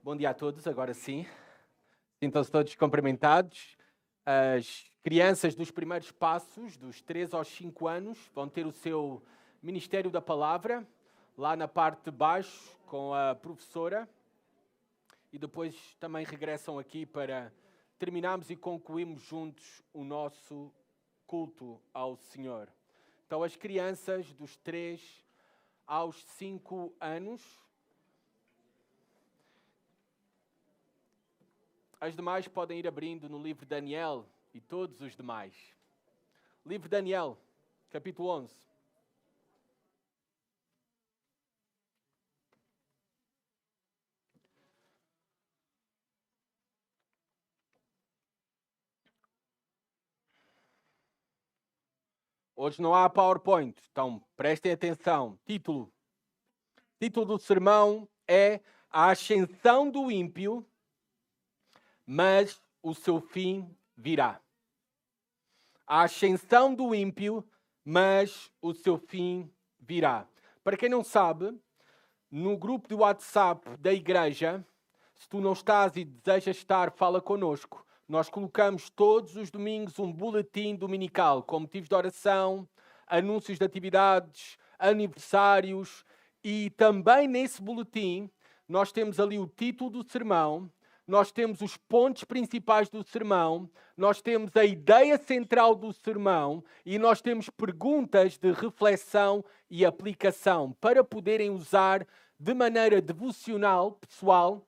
Bom dia a todos, agora sim. Sintam-se todos cumprimentados. As crianças dos primeiros passos, dos 3 aos 5 anos, vão ter o seu Ministério da Palavra, lá na parte de baixo, com a professora. E depois também regressam aqui para terminarmos e concluirmos juntos o nosso culto ao Senhor. Então, as crianças dos 3 aos 5 anos... As demais podem ir abrindo no livro de Daniel e todos os demais. Livro de Daniel, capítulo 11. Hoje não há PowerPoint, então prestem atenção. Título do sermão é A Ascensão do Ímpio, mas o seu fim virá. A ascensão do ímpio, mas o seu fim virá. Para quem não sabe, no grupo de WhatsApp da igreja, se tu não estás e desejas estar, fala connosco. Nós colocamos todos os domingos um boletim dominical com motivos de oração, anúncios de atividades, aniversários, e também nesse boletim nós temos ali o título do sermão, nós temos os pontos principais do sermão, nós temos a ideia central do sermão e nós temos perguntas de reflexão e aplicação para poderem usar de maneira devocional, pessoal,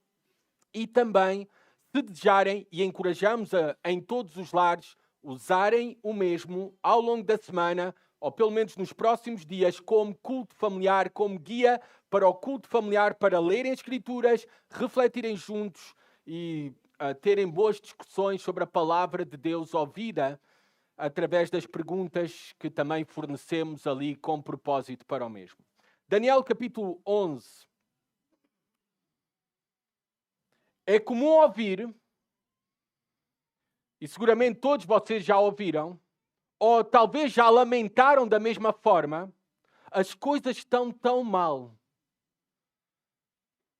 e também, se desejarem, e encorajamos em todos os lares, usarem o mesmo ao longo da semana, ou pelo menos nos próximos dias, como culto familiar, como guia para o culto familiar, para lerem as Escrituras, refletirem juntos e terem boas discussões sobre a palavra de Deus ouvida através das perguntas que também fornecemos ali com propósito para o mesmo. Daniel capítulo 11. É comum ouvir, e seguramente todos vocês já ouviram, ou talvez já lamentaram da mesma forma, as coisas estão tão mal.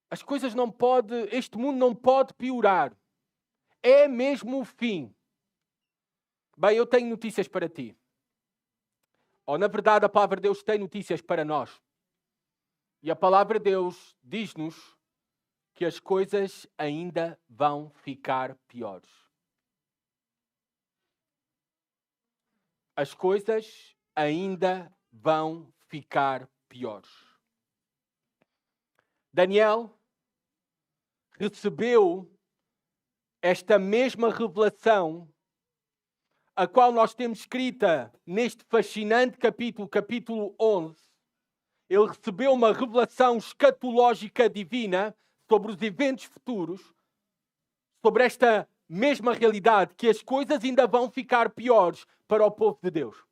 As coisas não podem, este mundo não pode piorar. É mesmo o fim. Bem, eu tenho notícias para ti. Ou, na verdade, a palavra de Deus tem notícias para nós. E a palavra de Deus diz-nos que as coisas ainda vão ficar piores. As coisas ainda vão ficar piores. Daniel recebeu esta mesma revelação, a qual nós temos escrita neste fascinante capítulo 11. Ele recebeu uma revelação escatológica divina sobre os eventos futuros, sobre esta mesma realidade, que as coisas ainda vão ficar piores para o povo de Deus.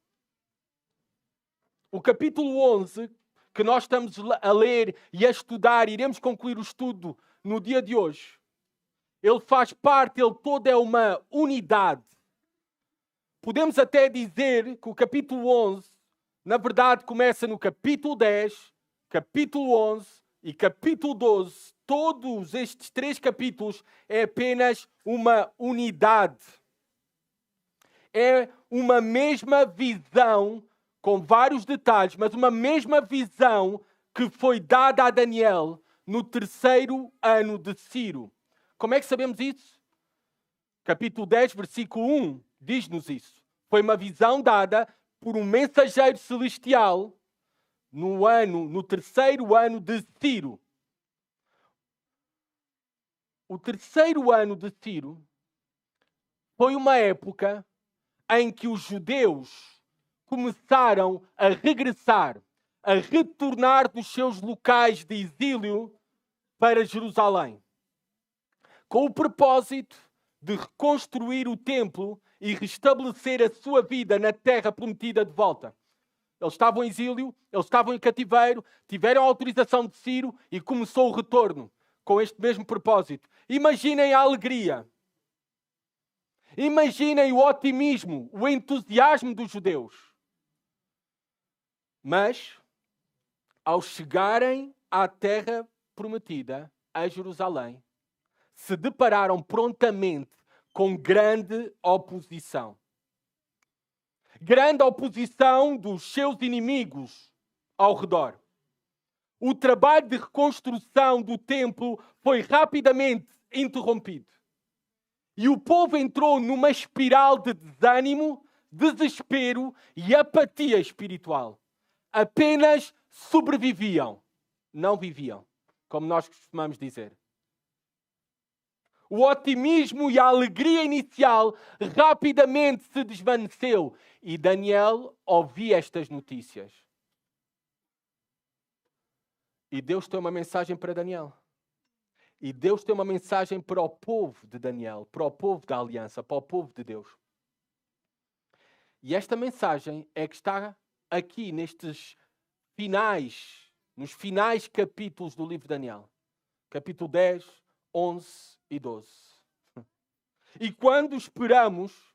O capítulo 11, que nós estamos a ler e a estudar, iremos concluir o estudo no dia de hoje. Ele faz parte, ele todo é uma unidade. Podemos até dizer que o capítulo 11, na verdade, começa no capítulo 10, capítulo 11 e capítulo 12. Todos estes 3 capítulos é apenas uma unidade. É uma mesma visão, com vários detalhes, mas uma mesma visão que foi dada a Daniel no 3º ano de Ciro. Como é que sabemos isso? Capítulo 10, versículo 1, diz-nos isso. Foi uma visão dada por um mensageiro celestial no 3º ano de Ciro. O 3º ano de Ciro foi uma época em que os judeus começaram a regressar, a retornar dos seus locais de exílio para Jerusalém, com o propósito de reconstruir o templo e restabelecer a sua vida na terra prometida de volta. Eles estavam em exílio, eles estavam em cativeiro, tiveram a autorização de Ciro e começou o retorno com este mesmo propósito. Imaginem a alegria. Imaginem o otimismo, o entusiasmo dos judeus. Mas, ao chegarem à terra prometida, a Jerusalém, se depararam prontamente com grande oposição. Grande oposição dos seus inimigos ao redor. O trabalho de reconstrução do templo foi rapidamente interrompido. E o povo entrou numa espiral de desânimo, desespero e apatia espiritual. Apenas sobreviviam, não viviam, como nós costumamos dizer. O otimismo e a alegria inicial rapidamente se desvaneceu e Daniel ouvia estas notícias. E Deus tem uma mensagem para Daniel. E Deus tem uma mensagem para o povo de Daniel, para o povo da aliança, para o povo de Deus. E esta mensagem é que está aqui nos finais capítulos do livro de Daniel. Capítulo 10, 11 e 12. E quando esperamos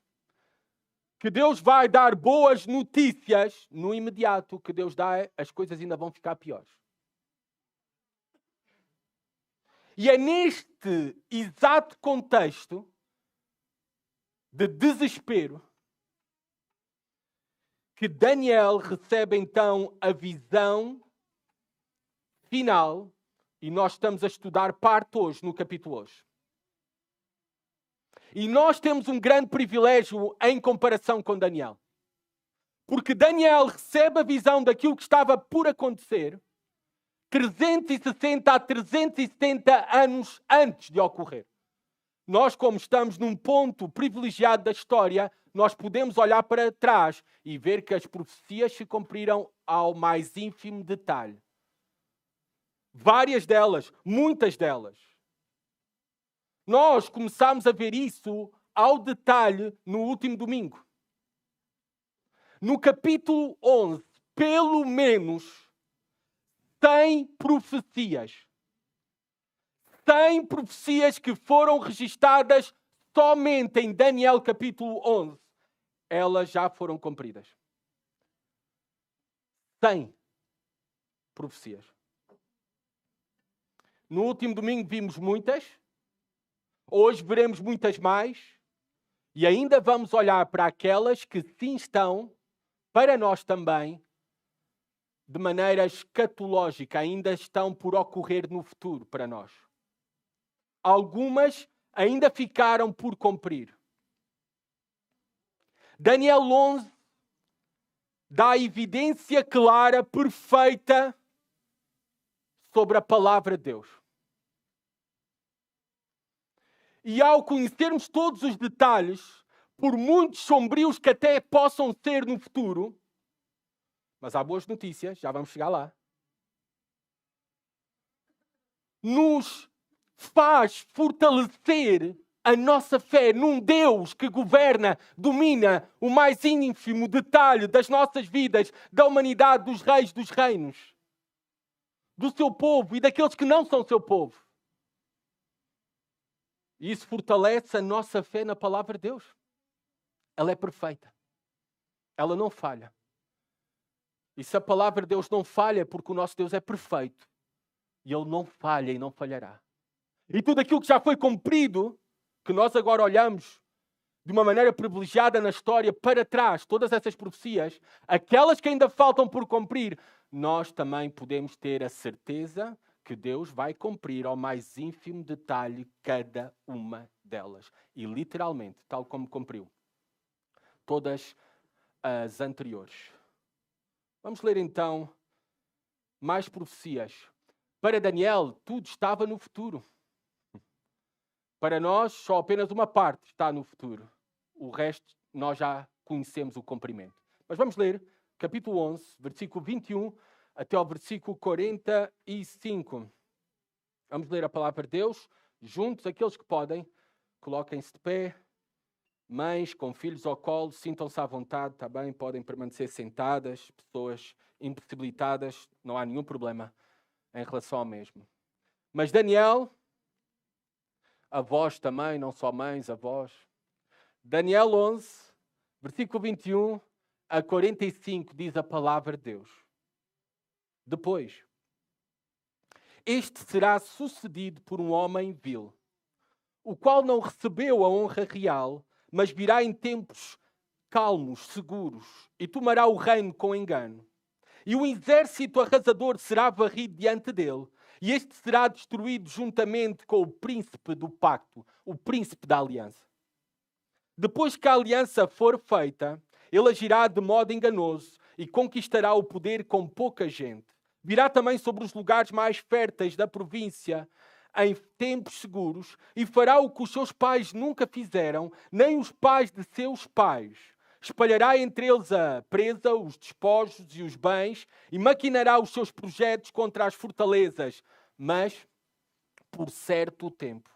que Deus vai dar boas notícias, no imediato o que Deus dá, as coisas ainda vão ficar piores. E é neste exato contexto de desespero que Daniel recebe então a visão final, e nós estamos a estudar parte hoje, no capítulo hoje. E nós temos um grande privilégio em comparação com Daniel. Porque Daniel recebe a visão daquilo que estava por acontecer 360 a 370 anos antes de ocorrer. Nós, como estamos num ponto privilegiado da história, nós podemos olhar para trás e ver que as profecias se cumpriram ao mais ínfimo detalhe. Várias delas, muitas delas. Nós começámos a ver isso ao detalhe no último domingo. No capítulo 11, pelo menos 100 profecias. 100 profecias que foram registadas somente em Daniel capítulo 11. Elas já foram cumpridas. 100 profecias. No último domingo vimos muitas. Hoje veremos muitas mais. E ainda vamos olhar para aquelas que sim estão, para nós também, de maneira escatológica, ainda estão por ocorrer no futuro para nós. Algumas ainda ficaram por cumprir. Daniel 11 dá evidência clara, perfeita, sobre a palavra de Deus. E ao conhecermos todos os detalhes, por muitos sombrios que até possam ser no futuro, mas há boas notícias, já vamos chegar lá, nos faz fortalecer a nossa fé num Deus que governa, domina o mais ínfimo detalhe das nossas vidas, da humanidade, dos reis, dos reinos, do seu povo e daqueles que não são seu povo. E isso fortalece a nossa fé na palavra de Deus. Ela é perfeita. Ela não falha. E se a palavra de Deus não falha, porque o nosso Deus é perfeito, e Ele não falha e não falhará. E tudo aquilo que já foi cumprido, que nós agora olhamos de uma maneira privilegiada na história para trás, todas essas profecias, aquelas que ainda faltam por cumprir, nós também podemos ter a certeza que Deus vai cumprir ao mais ínfimo detalhe cada uma delas. E literalmente, tal como cumpriu todas as anteriores. Vamos ler então mais profecias. Para Daniel, tudo estava no futuro. Para nós, só apenas uma parte está no futuro. O resto, nós já conhecemos o cumprimento. Mas vamos ler capítulo 11, versículo 21 até ao versículo 45. Vamos ler a palavra de Deus. Juntos, aqueles que podem, coloquem-se de pé. Mães com filhos ao colo, sintam-se à vontade, também podem permanecer sentadas. Pessoas impossibilitadas, não há nenhum problema em relação ao mesmo. Mas Daniel, avós também, não só mães, avós. Daniel 11, versículo 21 a 45, diz a palavra de Deus. Depois, este será sucedido por um homem vil, o qual não recebeu a honra real, mas virá em tempos calmos, seguros, e tomará o reino com engano. E o exército arrasador será varrido diante dele, e este será destruído juntamente com o príncipe do pacto, o príncipe da aliança. Depois que a aliança for feita, ele agirá de modo enganoso e conquistará o poder com pouca gente. Virá também sobre os lugares mais férteis da província em tempos seguros e fará o que os seus pais nunca fizeram, nem os pais de seus pais. Espalhará entre eles a presa, os despojos e os bens e maquinará os seus projetos contra as fortalezas, mas por certo tempo.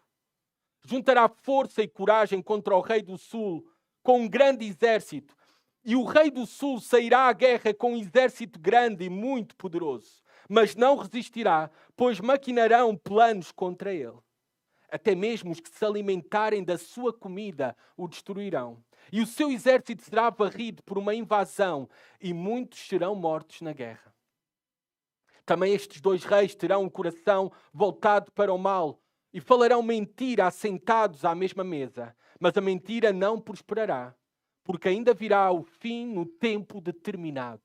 Juntará força e coragem contra o rei do sul com um grande exército. E o rei do sul sairá à guerra com um exército grande e muito poderoso. Mas não resistirá, pois maquinarão planos contra ele. Até mesmo os que se alimentarem da sua comida o destruirão. E o seu exército será varrido por uma invasão e muitos serão mortos na guerra. Também estes dois reis terão um coração voltado para o mal e falarão mentira assentados à mesma mesa. Mas a mentira não prosperará, porque ainda virá o fim no tempo determinado.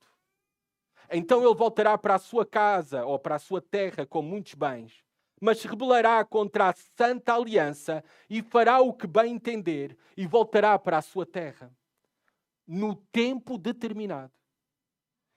Então ele voltará para a sua casa ou para a sua terra com muitos bens, mas se rebelará contra a santa aliança e fará o que bem entender e voltará para a sua terra. No tempo determinado.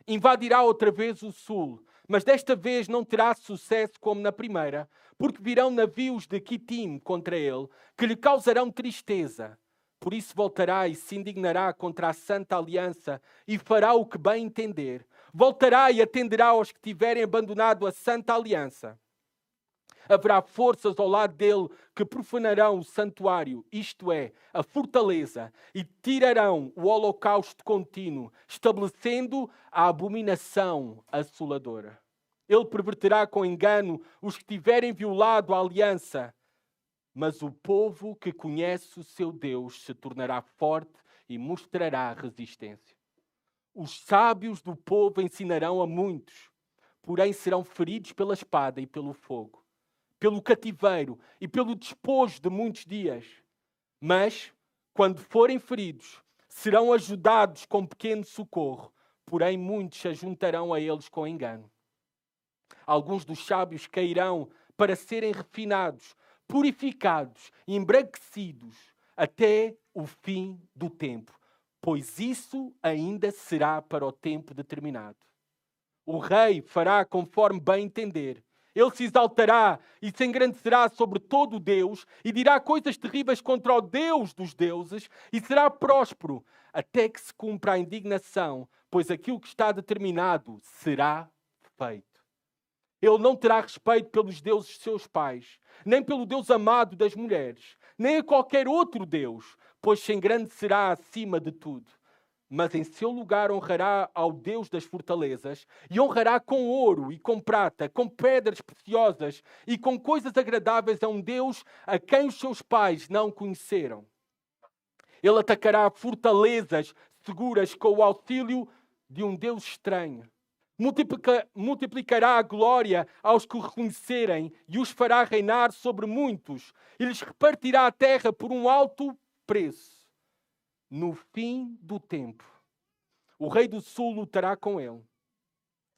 Invadirá outra vez o sul, mas desta vez não terá sucesso como na primeira, porque virão navios de Quitim contra ele, que lhe causarão tristeza. Por isso voltará e se indignará contra a santa aliança e fará o que bem entender. Voltará e atenderá aos que tiverem abandonado a santa aliança. Haverá forças ao lado dele que profanarão o santuário, isto é, a fortaleza, e tirarão o holocausto contínuo, estabelecendo a abominação assoladora. Ele perverterá com engano os que tiverem violado a aliança, mas o povo que conhece o seu Deus se tornará forte e mostrará resistência. Os sábios do povo ensinarão a muitos, porém serão feridos pela espada e pelo fogo, pelo cativeiro e pelo despojo de muitos dias. Mas, quando forem feridos, serão ajudados com pequeno socorro, porém muitos se juntarão a eles com engano. Alguns dos sábios cairão para serem refinados, purificados, embranquecidos, até o fim do tempo, pois isso ainda será para o tempo determinado. O rei fará conforme bem entender. Ele se exaltará e se engrandecerá sobre todo o Deus e dirá coisas terríveis contra o Deus dos deuses e será próspero até que se cumpra a indignação, pois aquilo que está determinado será feito. Ele não terá respeito pelos deuses de seus pais, nem pelo Deus amado das mulheres, nem a qualquer outro Deus, pois se engrandecerá acima de tudo. Mas em seu lugar honrará ao Deus das fortalezas e honrará com ouro e com prata, com pedras preciosas e com coisas agradáveis a um Deus a quem os seus pais não conheceram. Ele atacará fortalezas seguras com o auxílio de um Deus estranho. Multiplicará a glória aos que o reconhecerem e os fará reinar sobre muitos e lhes repartirá a terra por um alto preço. No fim do tempo, o rei do sul lutará com ele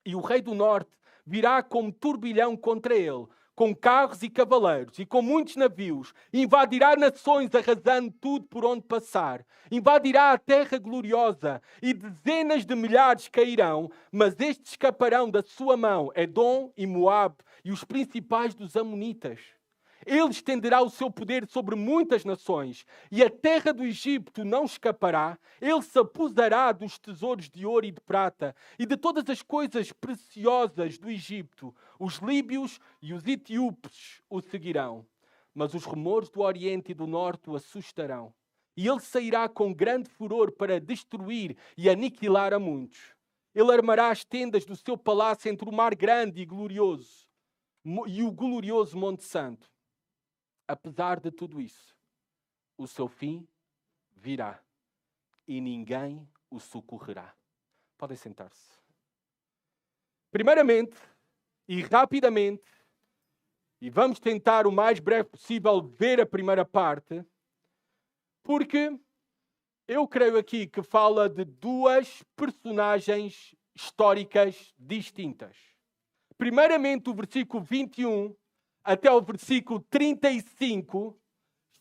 e o rei do norte virá como turbilhão contra ele, com carros e cavaleiros e com muitos navios, invadirá nações arrasando tudo por onde passar, invadirá a terra gloriosa e dezenas de milhares cairão, mas estes escaparão da sua mão, Edom e Moabe e os principais dos amonitas. Ele estenderá o seu poder sobre muitas nações e a terra do Egito não escapará. Ele se apossará dos tesouros de ouro e de prata e de todas as coisas preciosas do Egito. Os líbios e os etíopes o seguirão, mas os rumores do Oriente e do Norte o assustarão. E ele sairá com grande furor para destruir e aniquilar a muitos. Ele armará as tendas do seu palácio entre o mar grande e glorioso e o glorioso Monte Santo. Apesar de tudo isso, o seu fim virá e ninguém o socorrerá. Podem sentar-se. Primeiramente e rapidamente, E vamos tentar o mais breve possível ver a primeira parte, porque eu creio aqui que fala de duas personagens históricas distintas. Primeiramente, o versículo 21 até o versículo 35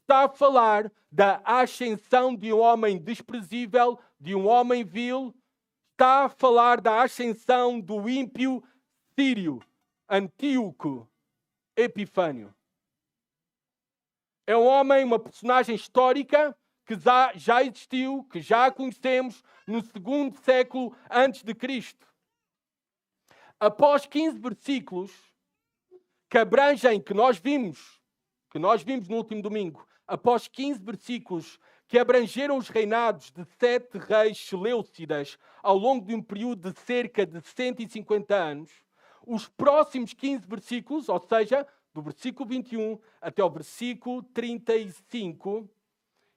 está a falar da ascensão de um homem desprezível, de um homem vil. Está a falar da ascensão do ímpio sírio, Antíoco Epifânio. É um homem, uma personagem histórica que já existiu, que já conhecemos no 2º século antes de Cristo. Após 15 versículos que abrangem, que nós vimos no último domingo, após 15 versículos que abrangeram os reinados de 7 reis seleucidas ao longo de um período de cerca de 150 anos, os próximos 15 versículos, ou seja, do versículo 21 até o versículo 35,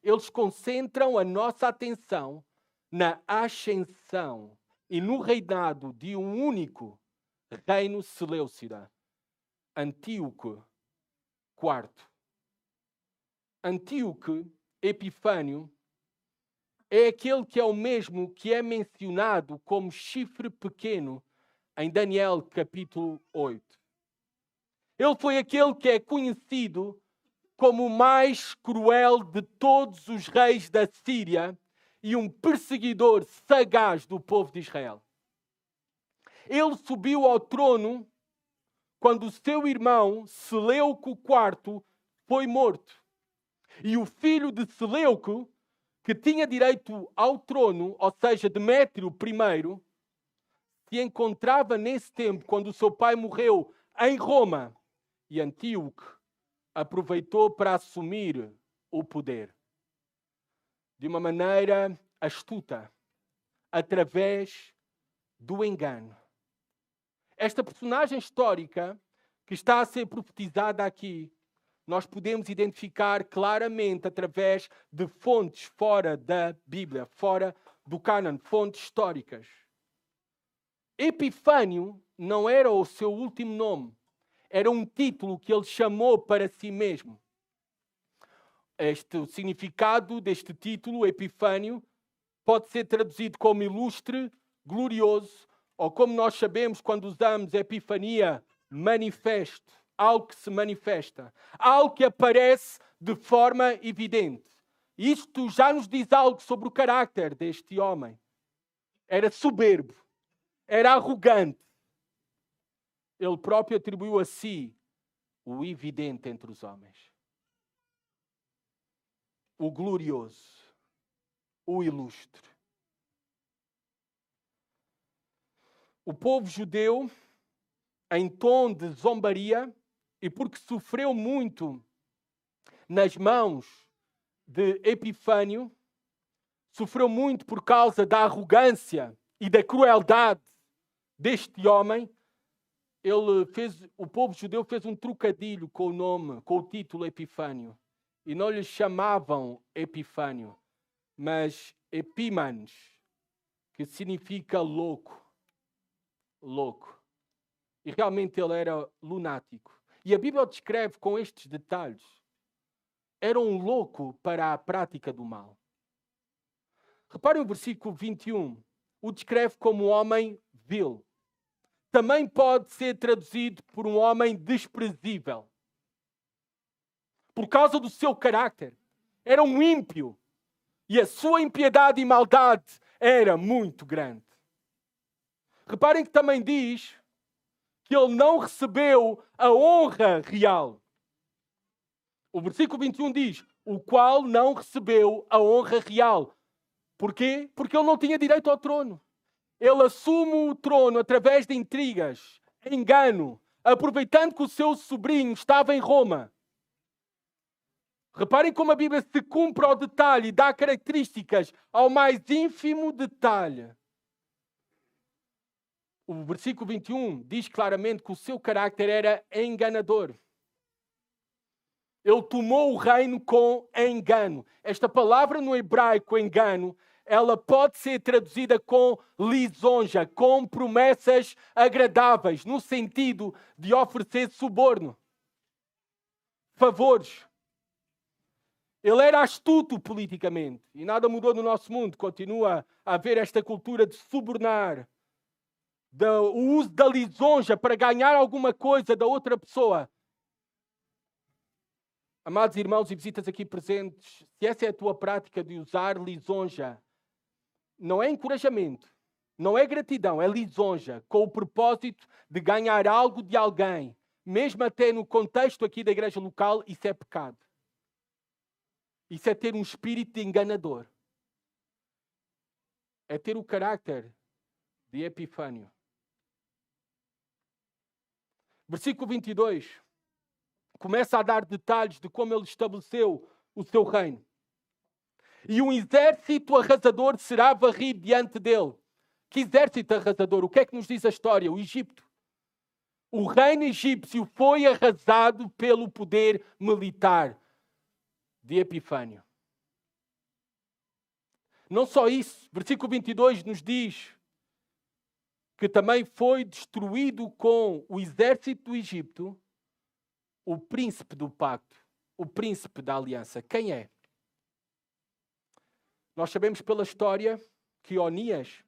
eles concentram a nossa atenção na ascensão e no reinado de um único reino seleucida, Antíoco IV. Antíoco Epifânio é aquele que é o mesmo que é mencionado como chifre pequeno em Daniel capítulo 8. Ele foi aquele que é conhecido como o mais cruel de todos os reis da Síria e um perseguidor sagaz do povo de Israel. Ele subiu ao trono quando o seu irmão, Seleuco IV, foi morto. E o filho de Seleuco, que tinha direito ao trono, ou seja, Demétrio I, se encontrava nesse tempo, quando o seu pai morreu, em Roma. E Antíoco aproveitou para assumir o poder de uma maneira astuta, através do engano. Esta personagem histórica que está a ser profetizada aqui, nós podemos identificar claramente através de fontes fora da Bíblia, fora do cânon, fontes históricas. Epifânio não era o seu último nome, era um título que ele chamou para si mesmo. O significado deste título, Epifânio, pode ser traduzido como ilustre, glorioso, ou como nós sabemos quando usamos epifania, manifesto, algo que se manifesta, algo que aparece de forma evidente. Isto já nos diz algo sobre o caráter deste homem. Era soberbo, era arrogante. Ele próprio atribuiu a si o evidente entre os homens. O glorioso, o ilustre. O povo judeu, em tom de zombaria, e porque sofreu muito nas mãos de Epifânio, sofreu muito por causa da arrogância e da crueldade deste homem, o povo judeu fez um trocadilho com o nome, com o título Epifânio. E não lhe chamavam Epifânio, mas Epímanes, que significa louco. Louco. E realmente ele era lunático. E a Bíblia o descreve com estes detalhes. Era um louco para a prática do mal. Reparem o versículo 21. O descreve como um homem vil. Também pode ser traduzido por um homem desprezível. Por causa do seu caráter. Era um ímpio. E a sua impiedade e maldade era muito grande. Reparem que também diz que ele não recebeu a honra real. O versículo 21 diz, o qual não recebeu a honra real. Porquê? Porque ele não tinha direito ao trono. Ele assume o trono através de intrigas, engano, aproveitando que o seu sobrinho estava em Roma. Reparem como a Bíblia se cumpre ao detalhe e dá características ao mais ínfimo detalhe. O versículo 21 diz claramente que o seu carácter era enganador. Ele tomou o reino com engano. Esta palavra no hebraico, engano, ela pode ser traduzida com lisonja, com promessas agradáveis, no sentido de oferecer suborno. favores. Ele era astuto politicamente. E nada mudou no nosso mundo. Continua a haver esta cultura de subornar, o uso da lisonja para ganhar alguma coisa da outra pessoa. Amados irmãos e visitas aqui presentes, se essa é a tua prática de usar lisonja, não é encorajamento, não é gratidão, é lisonja, com o propósito de ganhar algo de alguém, mesmo até no contexto aqui da igreja local, isso é pecado. Isso é ter um espírito de enganador. É ter o caráter de Epifânio. Versículo 22. Começa a dar detalhes de como ele estabeleceu o seu reino. E um exército arrasador será varrido diante dele. Que exército arrasador? O que é que nos diz a história? O Egito. O reino egípcio foi arrasado pelo poder militar de Epifânio. Não só isso, versículo 22 nos diz que também foi destruído com o exército do Egito o príncipe do pacto, o príncipe da aliança. Quem é? Nós sabemos pela história que Onias,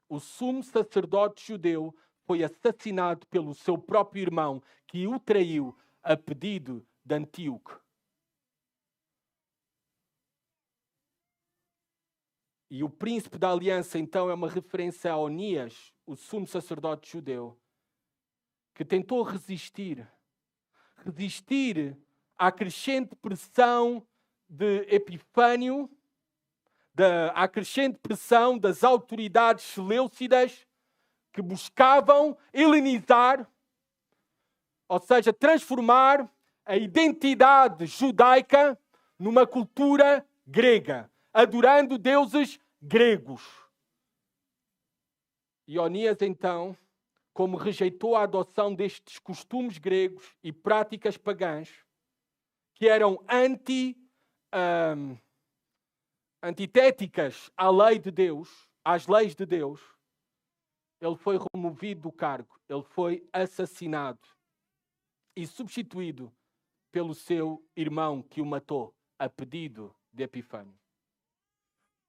o sumo sacerdote judeu, foi assassinado pelo seu próprio irmão, que o traiu a pedido de Antíoco. E o príncipe da aliança, então, é uma referência a Onias, o sumo sacerdote judeu, que tentou resistir à crescente pressão de Epifânio, à crescente pressão das autoridades seleucidas que buscavam helenizar, ou seja, transformar a identidade judaica numa cultura grega, adorando deuses gregos. E Onias, então, como rejeitou a adoção destes costumes gregos e práticas pagãs, que eram antitéticas à lei de Deus, às leis de Deus, ele foi removido do cargo, ele foi assassinado e substituído pelo seu irmão que o matou, a pedido de Epifânio.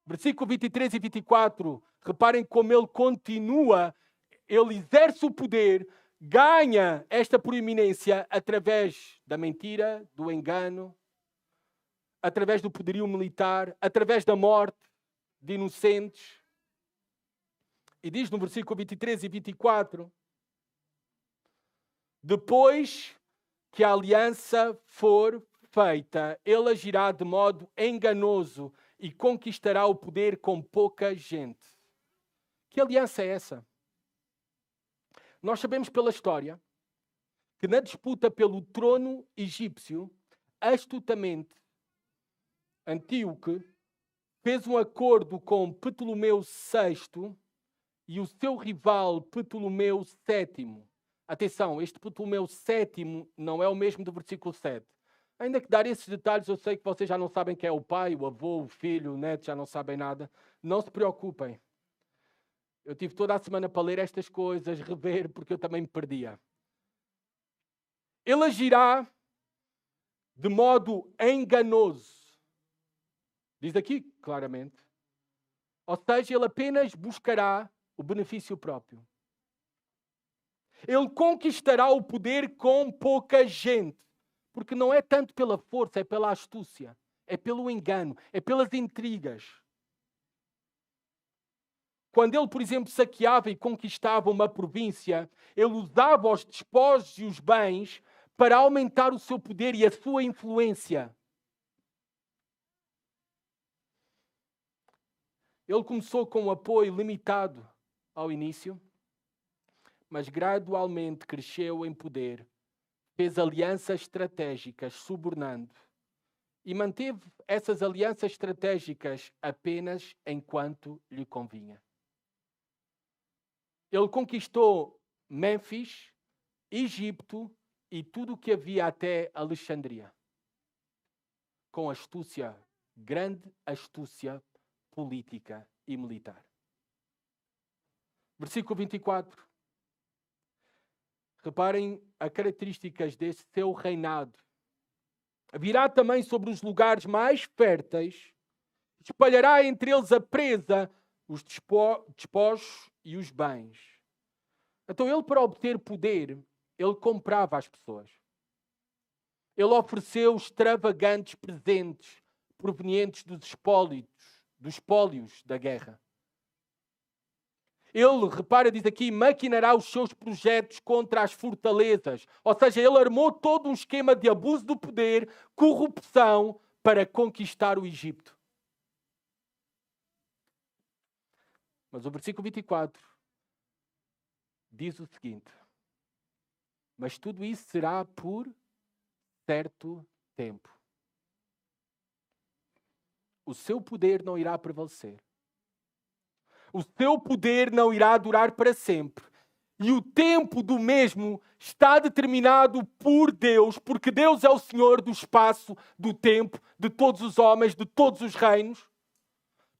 Versículo 23 e 24, reparem como ele continua, ele exerce o poder, ganha esta proeminência através da mentira, do engano, através do poderio militar, através da morte de inocentes. E diz no versículo 23 e 24, depois que a aliança for feita, ele agirá de modo enganoso e conquistará o poder com pouca gente. Que aliança é essa? Nós sabemos pela história que na disputa pelo trono egípcio, astutamente, Antíoco fez um acordo com Ptolomeu VI e o seu rival Ptolomeu VII. Atenção, este Ptolomeu VII não é o mesmo do versículo 7. Ainda que dar esses detalhes, eu sei que vocês já não sabem quem é o pai, o avô, o filho, o neto, já não sabem nada. Não se preocupem. Eu tive toda a semana para ler estas coisas, rever, porque eu também me perdia. Ele agirá de modo enganoso. Diz aqui claramente. Ou seja, ele apenas buscará o benefício próprio. Ele conquistará o poder com pouca gente. Porque não é tanto pela força, é pela astúcia, é pelo engano, é pelas intrigas. Quando ele, por exemplo, saqueava e conquistava uma província, ele usava os despojos e os bens para aumentar o seu poder e a sua influência. Ele começou com um apoio limitado ao início, mas gradualmente cresceu em poder, fez alianças estratégicas, subornando, e manteve essas alianças estratégicas apenas enquanto lhe convinha. Ele conquistou Mênfis, Egito e tudo o que havia até Alexandria, com astúcia, grande astúcia política e militar. Versículo 24. Reparem as características desse seu reinado. Virá também sobre os lugares mais férteis, espalhará entre eles a presa, os despojos e os bens. Então ele, para obter poder, ele comprava as pessoas. Ele ofereceu extravagantes presentes provenientes dos espólios da guerra. Ele, repara, diz aqui, maquinará os seus projetos contra as fortalezas. Ou seja, ele armou todo um esquema de abuso do poder, corrupção, para conquistar o Egito. Mas o versículo 24 diz o seguinte: mas tudo isso será por certo tempo. O seu poder não irá prevalecer. O seu poder não irá durar para sempre. E o tempo do mesmo está determinado por Deus, porque Deus é o Senhor do espaço, do tempo, de todos os homens, de todos os reinos.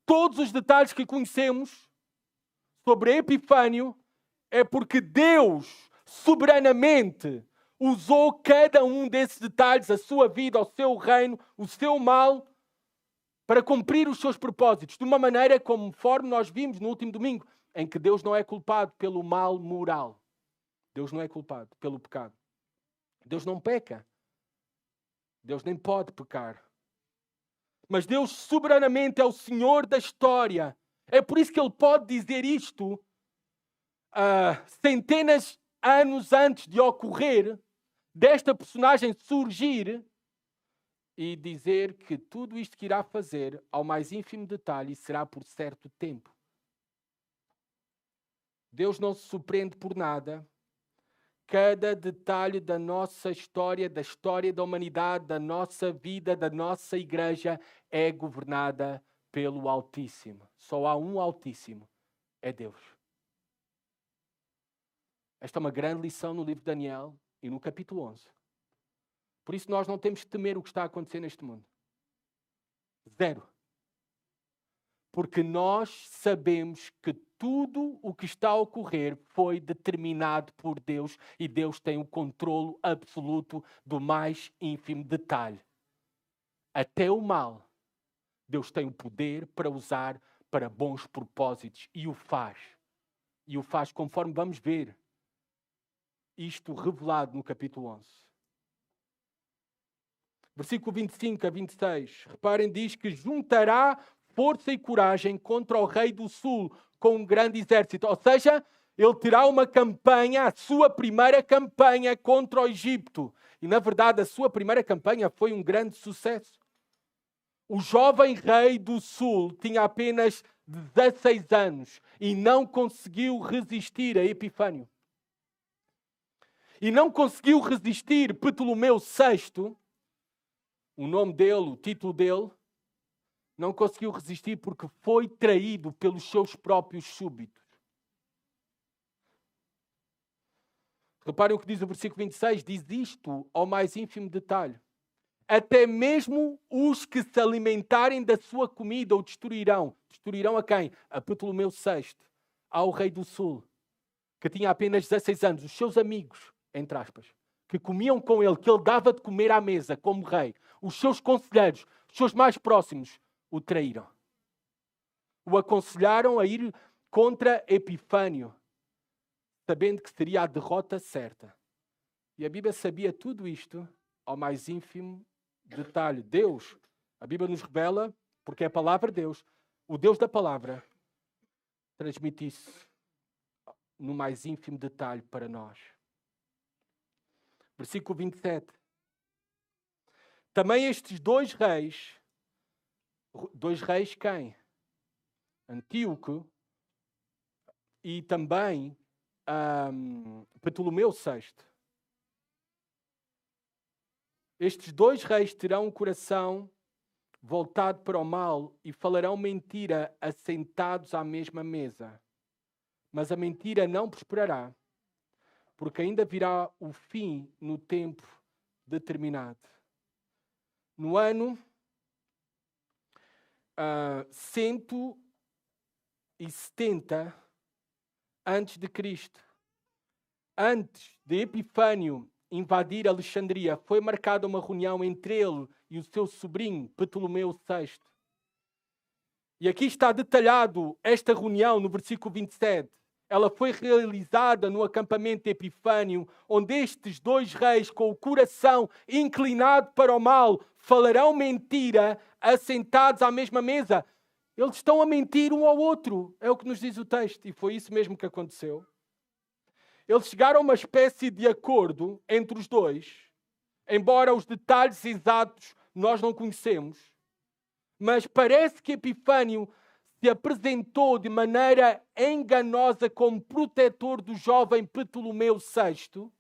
Todos os detalhes que conhecemos sobre Epifânio é porque Deus, soberanamente, usou cada um desses detalhes, a sua vida, o seu reino, o seu mal, para cumprir os seus propósitos, de uma maneira conforme nós vimos no último domingo, em que Deus não é culpado pelo mal moral. Deus não é culpado pelo pecado. Deus não peca. Deus nem pode pecar. Mas Deus soberanamente é o Senhor da história. É por isso que Ele pode dizer isto centenas de anos antes de ocorrer, desta personagem surgir, e dizer que tudo isto que irá fazer, ao mais ínfimo detalhe, será por certo tempo. Deus não se surpreende por nada. Cada detalhe da nossa história, da história da humanidade, da nossa vida, da nossa igreja, é governada pelo Altíssimo. Só há um Altíssimo, é Deus. Esta é uma grande lição no livro de Daniel e no capítulo 11. Por isso nós não temos que temer o que está a acontecer neste mundo. Zero. Porque nós sabemos que tudo o que está a ocorrer foi determinado por Deus e Deus tem o controle absoluto do mais ínfimo detalhe. Até o mal, Deus tem o poder para usar para bons propósitos e o faz. E o faz conforme vamos ver isto revelado no capítulo 11. Versículo 25 a 26. Reparem, diz que juntará força e coragem contra o rei do sul com um grande exército. Ou seja, ele terá uma campanha, a sua primeira campanha contra o Egito. E, na verdade, a sua primeira campanha foi um grande sucesso. O jovem rei do sul tinha apenas 16 anos e não conseguiu resistir a Epifânio. E não conseguiu resistir Ptolomeu VI, o nome dele, o título dele, não conseguiu resistir porque foi traído pelos seus próprios súbitos. Reparem o que diz o versículo 26, diz isto ao mais ínfimo detalhe. Até mesmo os que se alimentarem da sua comida o destruirão. Destruirão a quem? A Ptolomeu VI, ao rei do sul, que tinha apenas 16 anos, os seus amigos, entre aspas, que comiam com ele, que ele dava de comer à mesa como rei. Os seus conselheiros, os seus mais próximos, o traíram. O aconselharam a ir contra Epifânio, sabendo que seria a derrota certa. E a Bíblia sabia tudo isto ao mais ínfimo detalhe. Deus, a Bíblia nos revela, porque é a palavra de Deus, o Deus da palavra, transmite isso no mais ínfimo detalhe para nós. Versículo 27. Também estes dois reis quem? Antíoco e também Ptolomeu VI. Estes dois reis terão um coração voltado para o mal e falarão mentira assentados à mesma mesa. Mas a mentira não prosperará, porque ainda virá o fim no tempo determinado. No ano 170 antes de Cristo, Antes de Epifânio invadir Alexandria, foi marcada uma reunião entre ele e o seu sobrinho, Ptolomeu VI. E aqui está detalhado esta reunião no versículo 27. Ela foi realizada no acampamento de Epifânio, onde estes dois reis, com o coração inclinado para o mal, falarão mentira, assentados à mesma mesa. Eles estão a mentir um ao outro, é o que nos diz o texto, e foi isso mesmo que aconteceu. Eles chegaram a uma espécie de acordo entre os dois, embora os detalhes exatos nós não conhecemos. Mas parece que Epifânio se apresentou de maneira enganosa como protetor do jovem Ptolomeu VI,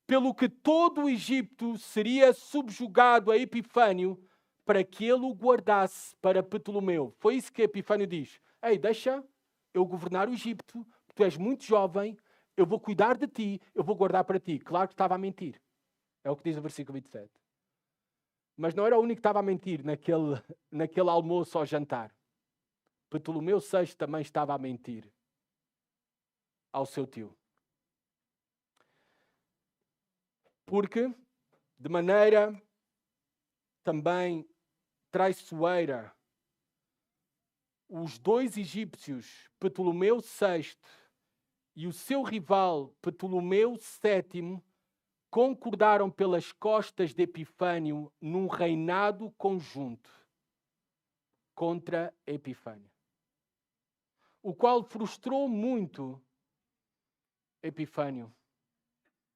pelo que todo o Egito seria subjugado a Epifânio para que ele o guardasse para Ptolomeu. Foi isso que Epifânio diz. Ei, deixa eu governar o Egito, tu és muito jovem, eu vou cuidar de ti, eu vou guardar para ti. Claro que estava a mentir. É o que diz o versículo 27. Mas não era o único que estava a mentir naquele almoço ou jantar. Ptolomeu VI também estava a mentir ao seu tio. Porque, de maneira também traiçoeira, os dois egípcios, Ptolomeu VI e o seu rival, Ptolomeu VII, concordaram pelas costas de Epifânio num reinado conjunto contra Epifânio, o qual frustrou muito Epifânio.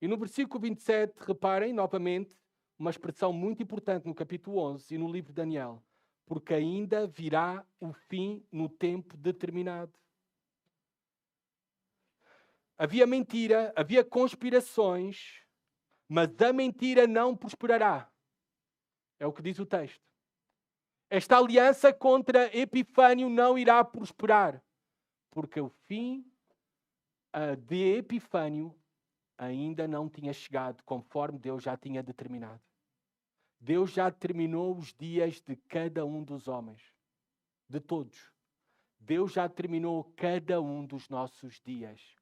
E no versículo 27, reparem novamente uma expressão muito importante no capítulo 11 e no livro de Daniel, porque ainda virá o fim no tempo determinado. Havia mentira, havia conspirações, mas a mentira não prosperará. É o que diz o texto. Esta aliança contra Epifânio não irá prosperar, porque o fim de Epifânio ainda não tinha chegado, conforme Deus já tinha determinado. Deus já determinou os dias de cada um dos homens, de todos. Deus já determinou cada um dos nossos dias.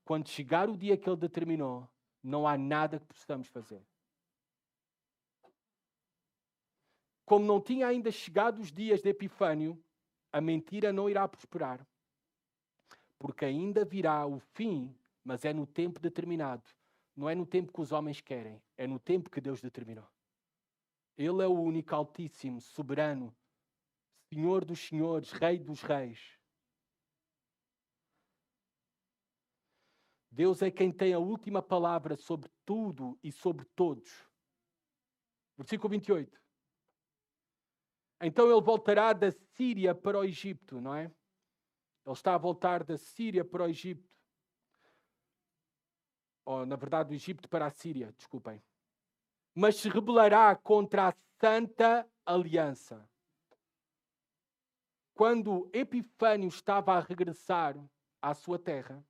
Quando chegar o dia que Ele determinou, não há nada que possamos fazer. Como não tinha ainda chegado os dias de Epifânio, a mentira não irá prosperar. Porque ainda virá o fim, mas é no tempo determinado. Não é no tempo que os homens querem, é no tempo que Deus determinou. Ele é o único Altíssimo, soberano, Senhor dos senhores, Rei dos reis. Deus é quem tem a última palavra sobre tudo e sobre todos. Versículo 28. Então ele voltará da Síria para o Egito, não é? Ele está a voltar da Síria para o Egito. Ou, na verdade, do Egito para a Síria, desculpem. Mas se rebelará contra a Santa Aliança. Quando Epifânio estava a regressar à sua terra,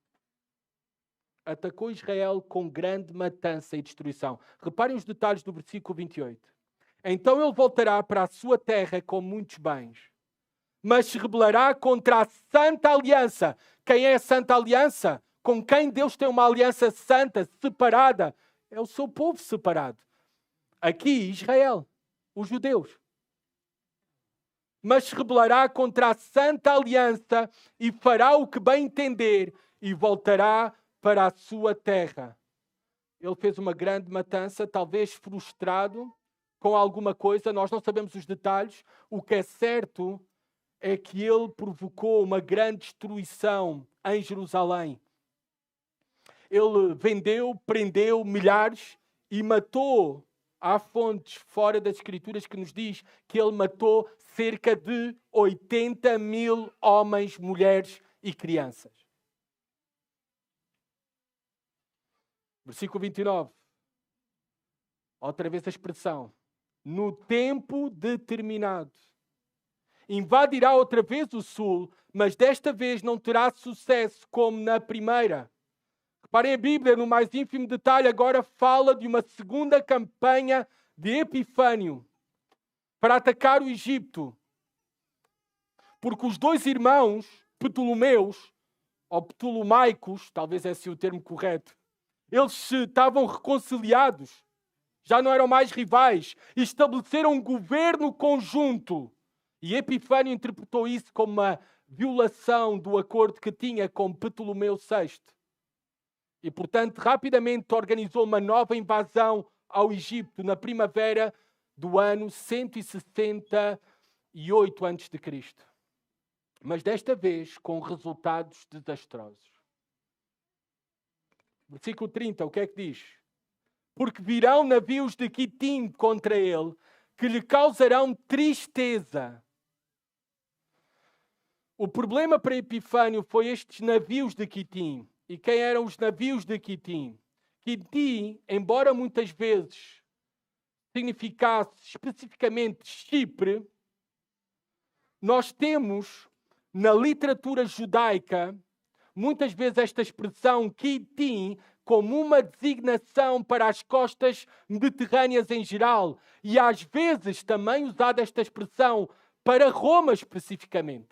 atacou Israel com grande matança e destruição. Reparem os detalhes do versículo 28. Então ele voltará para a sua terra com muitos bens, mas se rebelará contra a Santa Aliança. Quem é a Santa Aliança? Com quem Deus tem uma aliança santa, separada. É o seu povo separado. Aqui, Israel, os judeus. Mas se rebelará contra a Santa Aliança e fará o que bem entender e voltará para a sua terra. Ele fez uma grande matança, talvez frustrado com alguma coisa, nós não sabemos os detalhes. O que é certo é que ele provocou uma grande destruição em Jerusalém. Ele vendeu, prendeu milhares e matou. Há fontes fora das Escrituras que nos diz que ele matou cerca de 80.000 homens, mulheres e crianças. Versículo 29. Outra vez a expressão. No tempo determinado. Invadirá outra vez o sul, mas desta vez não terá sucesso como na primeira. Reparem, a Bíblia, no mais ínfimo detalhe, agora fala de uma segunda campanha de Epifânio para atacar o Egito. Porque os dois irmãos, Ptolomeus, ou ptolomaicos, talvez esse é o termo correto, eles estavam reconciliados, já não eram mais rivais, e estabeleceram um governo conjunto. E Epifânio interpretou isso como uma violação do acordo que tinha com Ptolomeu VI. E, portanto, rapidamente organizou uma nova invasão ao Egito na primavera do ano 168 a.C. Mas desta vez com resultados desastrosos. Versículo 30, o que é que diz? Porque virão navios de Quitim contra ele, que lhe causarão tristeza. O problema para Epifânio foi estes navios de Quitim. E quem eram os navios de Quitim? Quitim, embora muitas vezes significasse especificamente Chipre, nós temos na literatura judaica muitas vezes esta expressão Quitim como uma designação para as costas mediterrâneas em geral. E às vezes também usada esta expressão para Roma especificamente.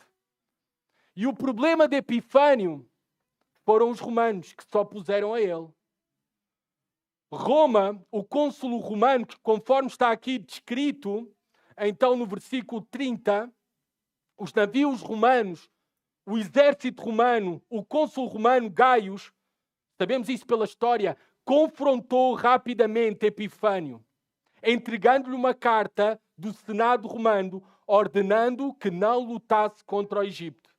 E o problema de Epifânio foram os romanos que se opuseram a ele. Roma, o cônsulo romano, que conforme está aqui descrito, então no versículo 30, os navios romanos, o exército romano, o cônsul romano Gaius, sabemos isso pela história, confrontou rapidamente Epifânio, entregando-lhe uma carta do Senado romano, ordenando que não lutasse contra o Egito.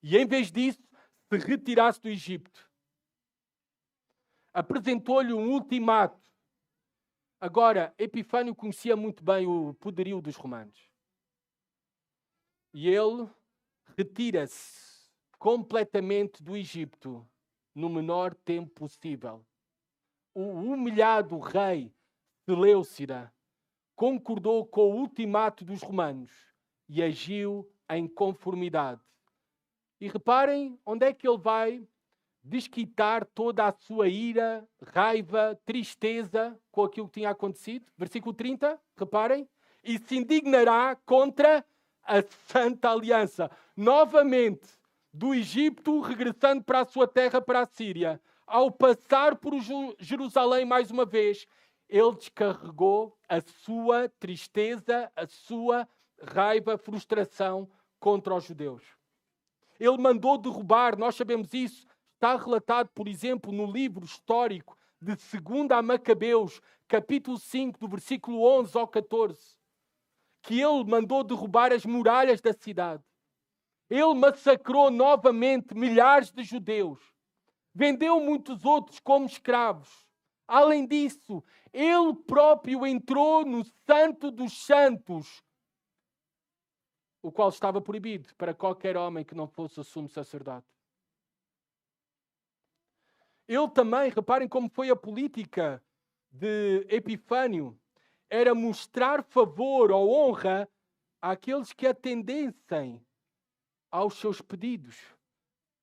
E em vez disso, se retirasse do Egito. Apresentou-lhe um ultimato. Agora, Epifânio conhecia muito bem o poderio dos romanos. E ele retira-se completamente do Egito no menor tempo possível. O humilhado rei Seleucida concordou com o ultimato dos romanos e agiu em conformidade. E reparem onde é que ele vai desquitar toda a sua ira, raiva, tristeza com aquilo que tinha acontecido. Versículo 30, reparem. E se indignará contra a Santa Aliança. Novamente, do Egito, regressando para a sua terra, para a Síria. Ao passar por Jerusalém mais uma vez, ele descarregou a sua tristeza, a sua raiva, frustração contra os judeus. Ele mandou derrubar, nós sabemos isso, está relatado, por exemplo, no livro histórico de 2 a Macabeus, capítulo 5, do versículo 11 ao 14, que ele mandou derrubar as muralhas da cidade. Ele massacrou novamente milhares de judeus. Vendeu muitos outros como escravos. Além disso, ele próprio entrou no Santo dos Santos, o qual estava proibido para qualquer homem que não fosse o sumo sacerdote. Ele também, reparem como foi a política de Epifânio, era mostrar favor ou honra àqueles que atendessem aos seus pedidos.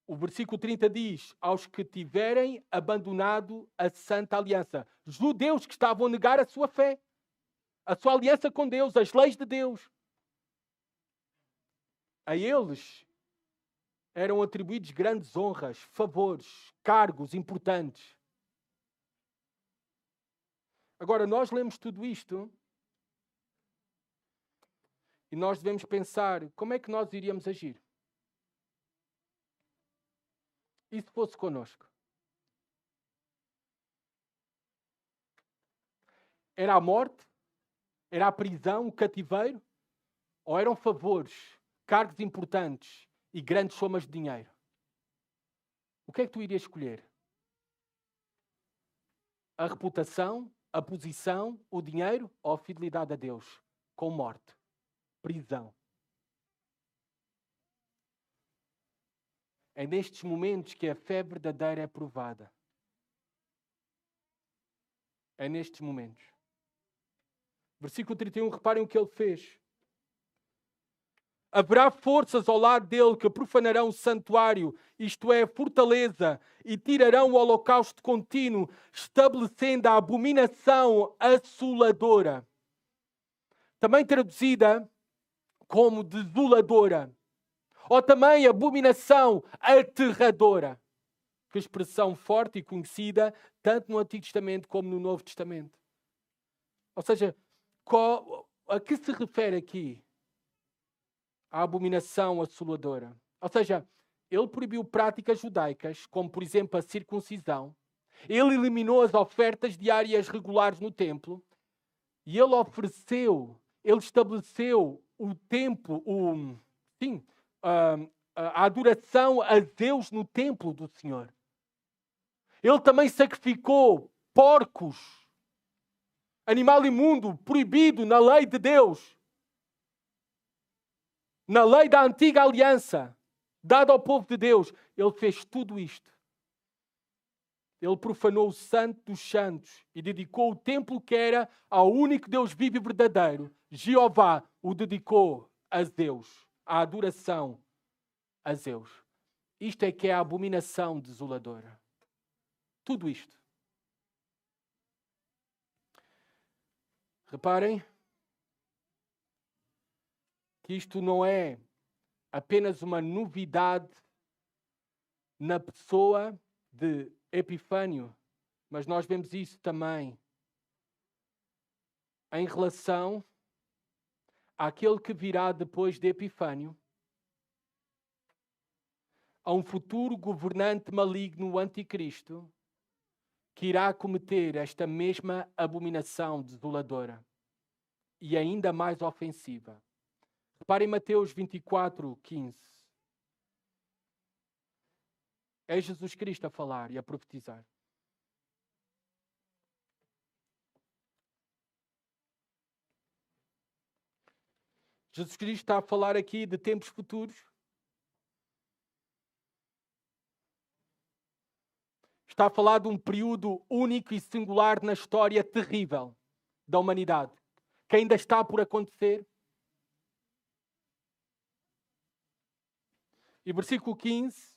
O versículo 30 diz, aos que tiverem abandonado a Santa Aliança. Judeus que estavam a negar a sua fé, a sua aliança com Deus, as leis de Deus. A eles eram atribuídos grandes honras, favores, cargos importantes. Agora, nós lemos tudo isto e nós devemos pensar como é que nós iríamos agir. E se fosse connosco? Era a morte? Era a prisão, o cativeiro? Ou eram favores, cargos importantes e grandes somas de dinheiro? O que é que tu irias escolher? A reputação, a posição, o dinheiro ou a fidelidade a Deus? Com morte, prisão. É nestes momentos que a fé verdadeira é provada. É nestes momentos. Versículo 31, reparem o que ele fez. Haverá forças ao lado dele que profanarão o santuário, isto é, a fortaleza, e tirarão o holocausto contínuo, estabelecendo a abominação assoladora. Também traduzida como desoladora. Ou também abominação aterradora, que é expressão forte e conhecida tanto no Antigo Testamento como no Novo Testamento. Ou seja, a que se refere aqui a abominação assoladora? Ou seja, ele proibiu práticas judaicas, como por exemplo a circuncisão. Ele eliminou as ofertas diárias regulares no templo. E ele estabeleceu o templo, a adoração a Deus no templo do Senhor. Ele também sacrificou porcos, animal imundo, proibido na lei de Deus. Na lei da antiga aliança, dada ao povo de Deus. Ele fez tudo isto. Ele profanou o santo dos santos e dedicou o templo que era ao único Deus vivo e verdadeiro. Jeová o dedicou a Deus, a adoração a Deus. Isto é que é a abominação desoladora. Tudo isto. Reparem que isto não é apenas uma novidade na pessoa de Epifânio, mas nós vemos isso também em relação àquele que virá depois de Epifânio, a um futuro governante maligno, o anticristo, que irá cometer esta mesma abominação desoladora e ainda mais ofensiva. Reparem Mateus 24:15. É Jesus Cristo a falar e a profetizar. Jesus Cristo está a falar aqui de tempos futuros. Está a falar de um período único e singular na história terrível da humanidade, que ainda está por acontecer. E versículo 15.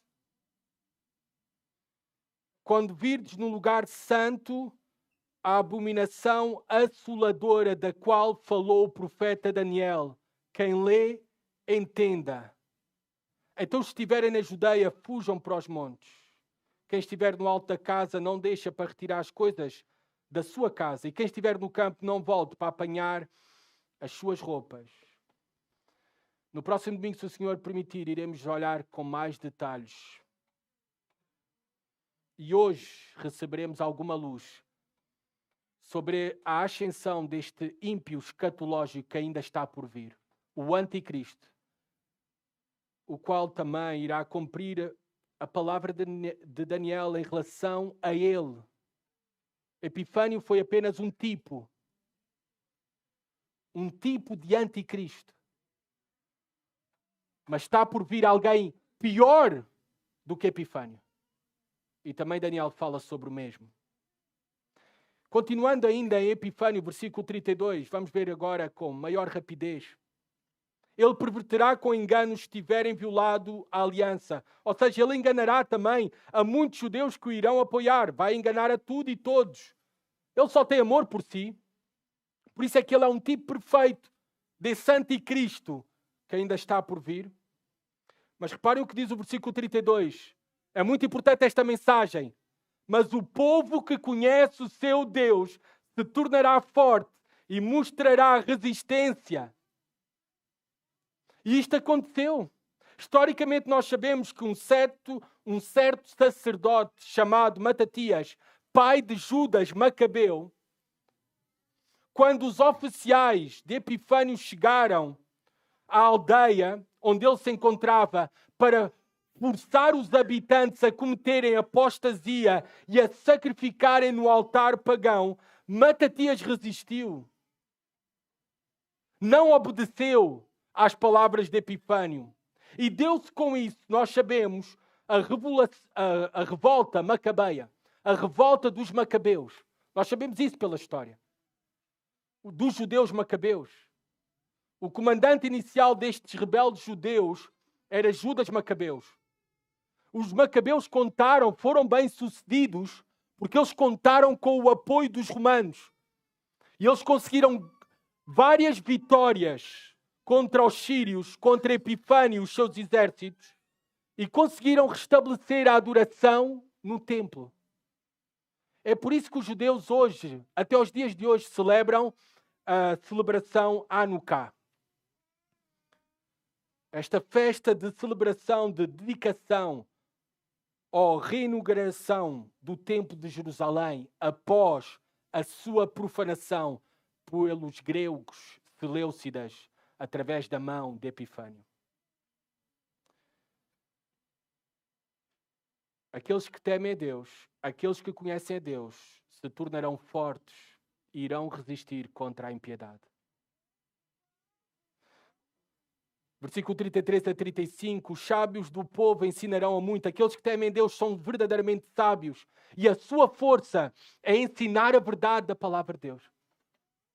Quando virdes no lugar santo a abominação assoladora da qual falou o profeta Daniel, quem lê, entenda. Então, se estiverem na Judeia, fujam para os montes. Quem estiver no alto da casa, não deixa para retirar as coisas da sua casa. E quem estiver no campo, não volte para apanhar as suas roupas. No próximo domingo, se o Senhor permitir, iremos olhar com mais detalhes. E hoje receberemos alguma luz sobre a ascensão deste ímpio escatológico que ainda está por vir. O anticristo, o qual também irá cumprir a palavra de Daniel em relação a ele. Epifânio foi apenas um tipo de anticristo. Mas está por vir alguém pior do que Epifânio. E também Daniel fala sobre o mesmo. Continuando ainda em Epifânio, versículo 32, vamos ver agora com maior rapidez. Ele perverterá com enganos se tiverem violado a aliança. Ou seja, ele enganará também a muitos judeus que o irão apoiar. Vai enganar a tudo e todos. Ele só tem amor por si. Por isso é que ele é um tipo perfeito desse anticristo que ainda está por vir. Mas reparem o que diz o versículo 32. É muito importante esta mensagem. Mas o povo que conhece o seu Deus se tornará forte e mostrará resistência. E isto aconteceu. Historicamente nós sabemos que um certo sacerdote chamado Matatias, pai de Judas Macabeu, quando os oficiais de Epifânio chegaram à aldeia onde ele se encontrava para forçar os habitantes a cometerem apostasia e a sacrificarem no altar pagão, Matatias resistiu. Não obedeceu às palavras de Epifânio. E deu-se com isso, nós sabemos, a revolta macabeia, a revolta dos macabeus. Nós sabemos isso pela história. Dos judeus macabeus. O comandante inicial destes rebeldes judeus era Judas Macabeus. Os macabeus foram bem-sucedidos, porque eles contaram com o apoio dos romanos. E eles conseguiram várias vitórias contra os sírios, contra Epifânio e os seus exércitos, e conseguiram restabelecer a adoração no templo. É por isso que os judeus hoje, até os dias de hoje, celebram a celebração Hanukkah. Esta festa de celebração, de dedicação ou reinauguração do Templo de Jerusalém após a sua profanação pelos gregos seleucidas através da mão de Epifânio. Aqueles que temem a Deus, aqueles que conhecem a Deus, se tornarão fortes e irão resistir contra a impiedade. Versículo 33 a 35, os sábios do povo ensinarão a muito. Aqueles que temem Deus são verdadeiramente sábios. E a sua força é ensinar a verdade da palavra de Deus.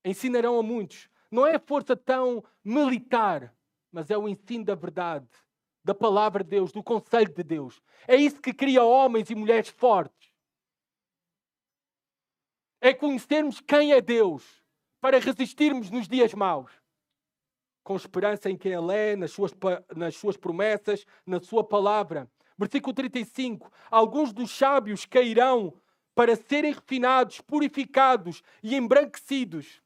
Ensinarão a muitos. Não é a força tão militar, mas é o ensino da verdade, da palavra de Deus, do conselho de Deus. É isso que cria homens e mulheres fortes. É conhecermos quem é Deus para resistirmos nos dias maus. Com esperança em quem Ele é, nas suas promessas, na sua palavra. Versículo 35. Alguns dos sábios cairão para serem refinados, purificados e embranquecidos.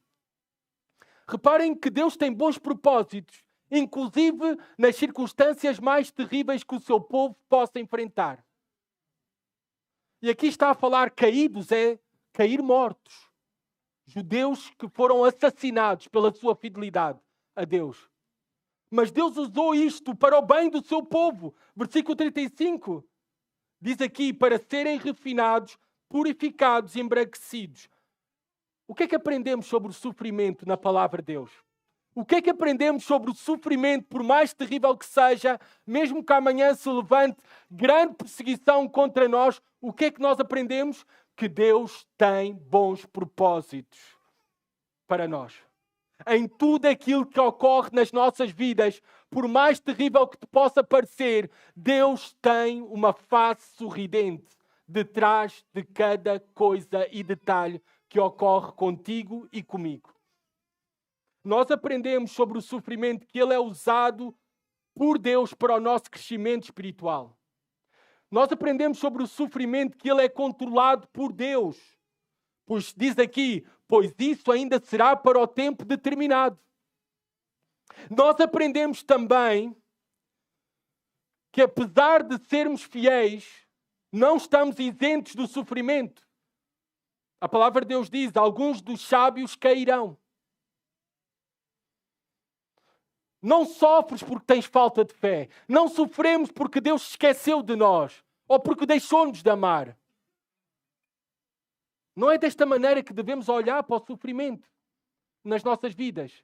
Reparem que Deus tem bons propósitos, inclusive nas circunstâncias mais terríveis que o seu povo possa enfrentar. E aqui está a falar caídos, é cair mortos. Judeus que foram assassinados pela sua fidelidade a Deus. Mas Deus usou isto para o bem do seu povo. Versículo 35. Diz aqui, para serem refinados, purificados e embranquecidos. O que é que aprendemos sobre o sofrimento na palavra de Deus? O que é que aprendemos sobre o sofrimento, por mais terrível que seja, mesmo que amanhã se levante grande perseguição contra nós, o que é que nós aprendemos? Que Deus tem bons propósitos para nós. Em tudo aquilo que ocorre nas nossas vidas, por mais terrível que te possa parecer, Deus tem uma face sorridente detrás de cada coisa e detalhe que ocorre contigo e comigo. Nós aprendemos sobre o sofrimento que ele é usado por Deus para o nosso crescimento espiritual. Nós aprendemos sobre o sofrimento que ele é controlado por Deus. Pois diz aqui, pois isso ainda será para o tempo determinado. Nós aprendemos também que apesar de sermos fiéis, não estamos isentos do sofrimento. A palavra de Deus diz, alguns dos sábios cairão. Não sofres porque tens falta de fé. Não sofremos porque Deus se esqueceu de nós. Ou porque deixou-nos de amar. Não é desta maneira que devemos olhar para o sofrimento nas nossas vidas.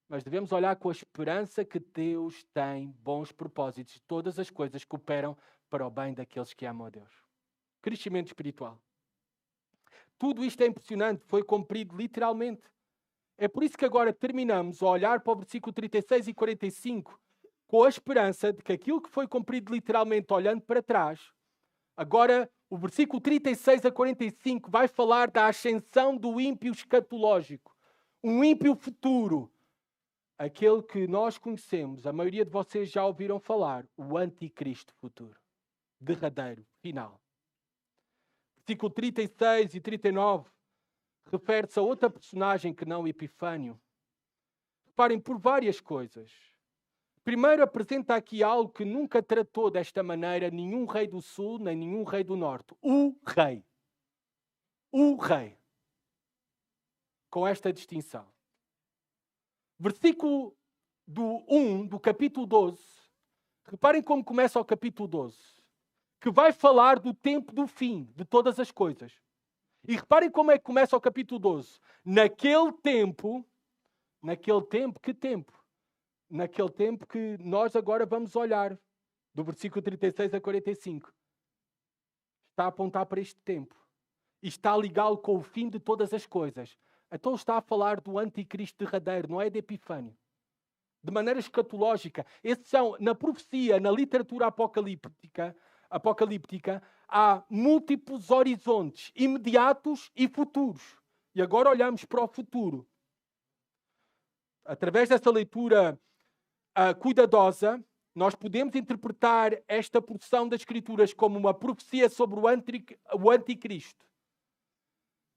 Mas devemos olhar com a esperança que Deus tem bons propósitos. Todas as coisas cooperam para o bem daqueles que amam a Deus. Crescimento espiritual. Tudo isto é impressionante. Foi cumprido literalmente. É por isso que agora terminamos a olhar para o versículo 36 e 45 com a esperança de que aquilo que foi cumprido literalmente olhando para trás, agora o versículo 36 a 45 vai falar da ascensão do ímpio escatológico. Um ímpio futuro. Aquele que nós conhecemos, a maioria de vocês já ouviram falar, o anticristo futuro. Derradeiro, final. Versículo 36 e 39 refere-se a outra personagem que não Epifânio. Reparem, por várias coisas. Primeiro apresenta aqui algo que nunca tratou desta maneira nenhum rei do sul, nem nenhum rei do norte. O rei. O rei. Com esta distinção. Versículo 1 do capítulo 12. Reparem como começa o capítulo 12. Que vai falar do tempo do fim de todas as coisas. E reparem como é que começa o capítulo 12. Naquele tempo, que tempo? Naquele tempo que nós agora vamos olhar, do versículo 36 a 45. Está a apontar para este tempo. E está a ligá-lo com o fim de todas as coisas. Então está a falar do anticristo derradeiro, não é de Epifânio. De maneira escatológica. Esses são, na profecia, na literatura apocalíptica, há múltiplos horizontes, imediatos e futuros. E agora olhamos para o futuro. através dessa leitura cuidadosa, nós podemos interpretar esta porção das Escrituras como uma profecia sobre o anticristo.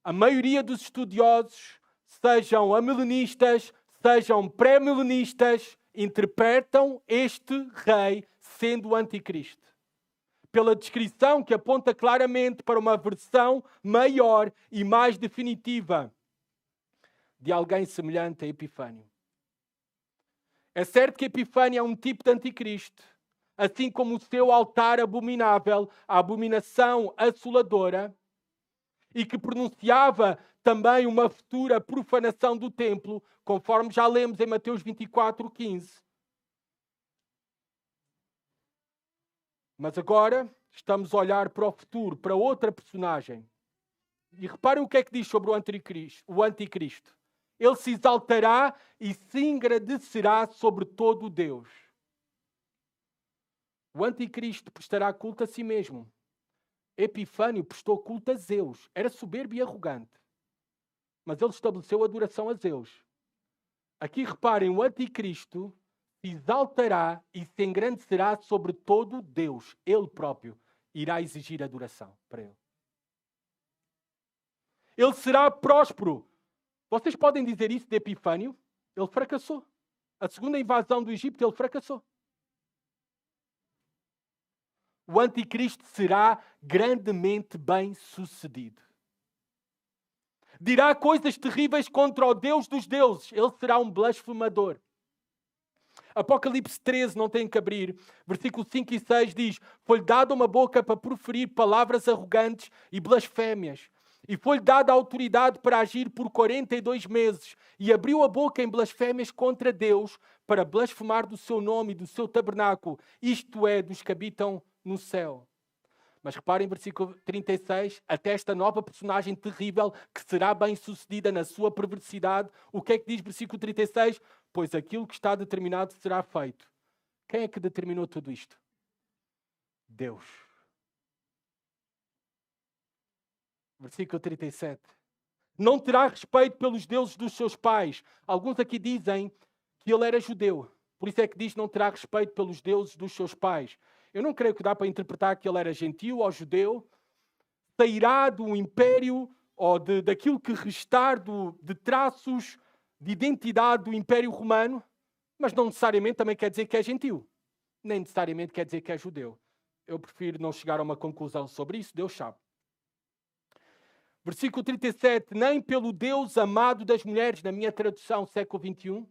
A maioria dos estudiosos, sejam amilenistas, sejam pré-milenistas, interpretam este rei sendo o anticristo. Pela descrição que aponta claramente para uma versão maior e mais definitiva de alguém semelhante a Epifânio. É certo que Epifânio é um tipo de anticristo, assim como o seu altar abominável, a abominação assoladora, e que pronunciava também uma futura profanação do templo, conforme já lemos em Mateus 24:15. Mas agora estamos a olhar para o futuro, para outra personagem. E reparem o que é que diz sobre o anticristo. Ele se exaltará e se engrandecerá sobre todo o Deus. O anticristo prestará culto a si mesmo. Epifânio prestou culto a Zeus. Era soberbo e arrogante. Mas ele estabeleceu adoração a Zeus. Aqui reparem, o anticristo se exaltará e se engrandecerá sobre todo Deus. Ele próprio irá exigir adoração para ele. Ele será próspero. Vocês podem dizer isso de Epifânio? Ele fracassou. A segunda invasão do Egito, ele fracassou. O anticristo será grandemente bem-sucedido. Dirá coisas terríveis contra o Deus dos deuses. Ele será um blasfemador. Apocalipse 13, não tem que abrir. Versículos 5 e 6 diz: foi-lhe dada uma boca para proferir palavras arrogantes e blasfémias. E foi-lhe dada a autoridade para agir por 42 meses. E abriu a boca em blasfémias contra Deus para blasfemar do seu nome e do seu tabernáculo. Isto é, dos que habitam no céu. Mas reparem, versículo 36, até esta nova personagem terrível que será bem-sucedida na sua perversidade. O que é que diz versículo 36? Pois aquilo que está determinado será feito. Quem é que determinou tudo isto? Deus. Versículo 37. Não terá respeito pelos deuses dos seus pais. Alguns aqui dizem que ele era judeu. Por isso é que diz não terá respeito pelos deuses dos seus pais. Eu não creio que dá para interpretar que ele era gentio ou judeu. Sairá do império ou daquilo que restar de traços de identidade do Império Romano, mas não necessariamente também quer dizer que é gentio. Nem necessariamente quer dizer que é judeu. Eu prefiro não chegar a uma conclusão sobre isso, Deus sabe. Versículo 37, nem pelo Deus amado das mulheres, na minha tradução, século XXI.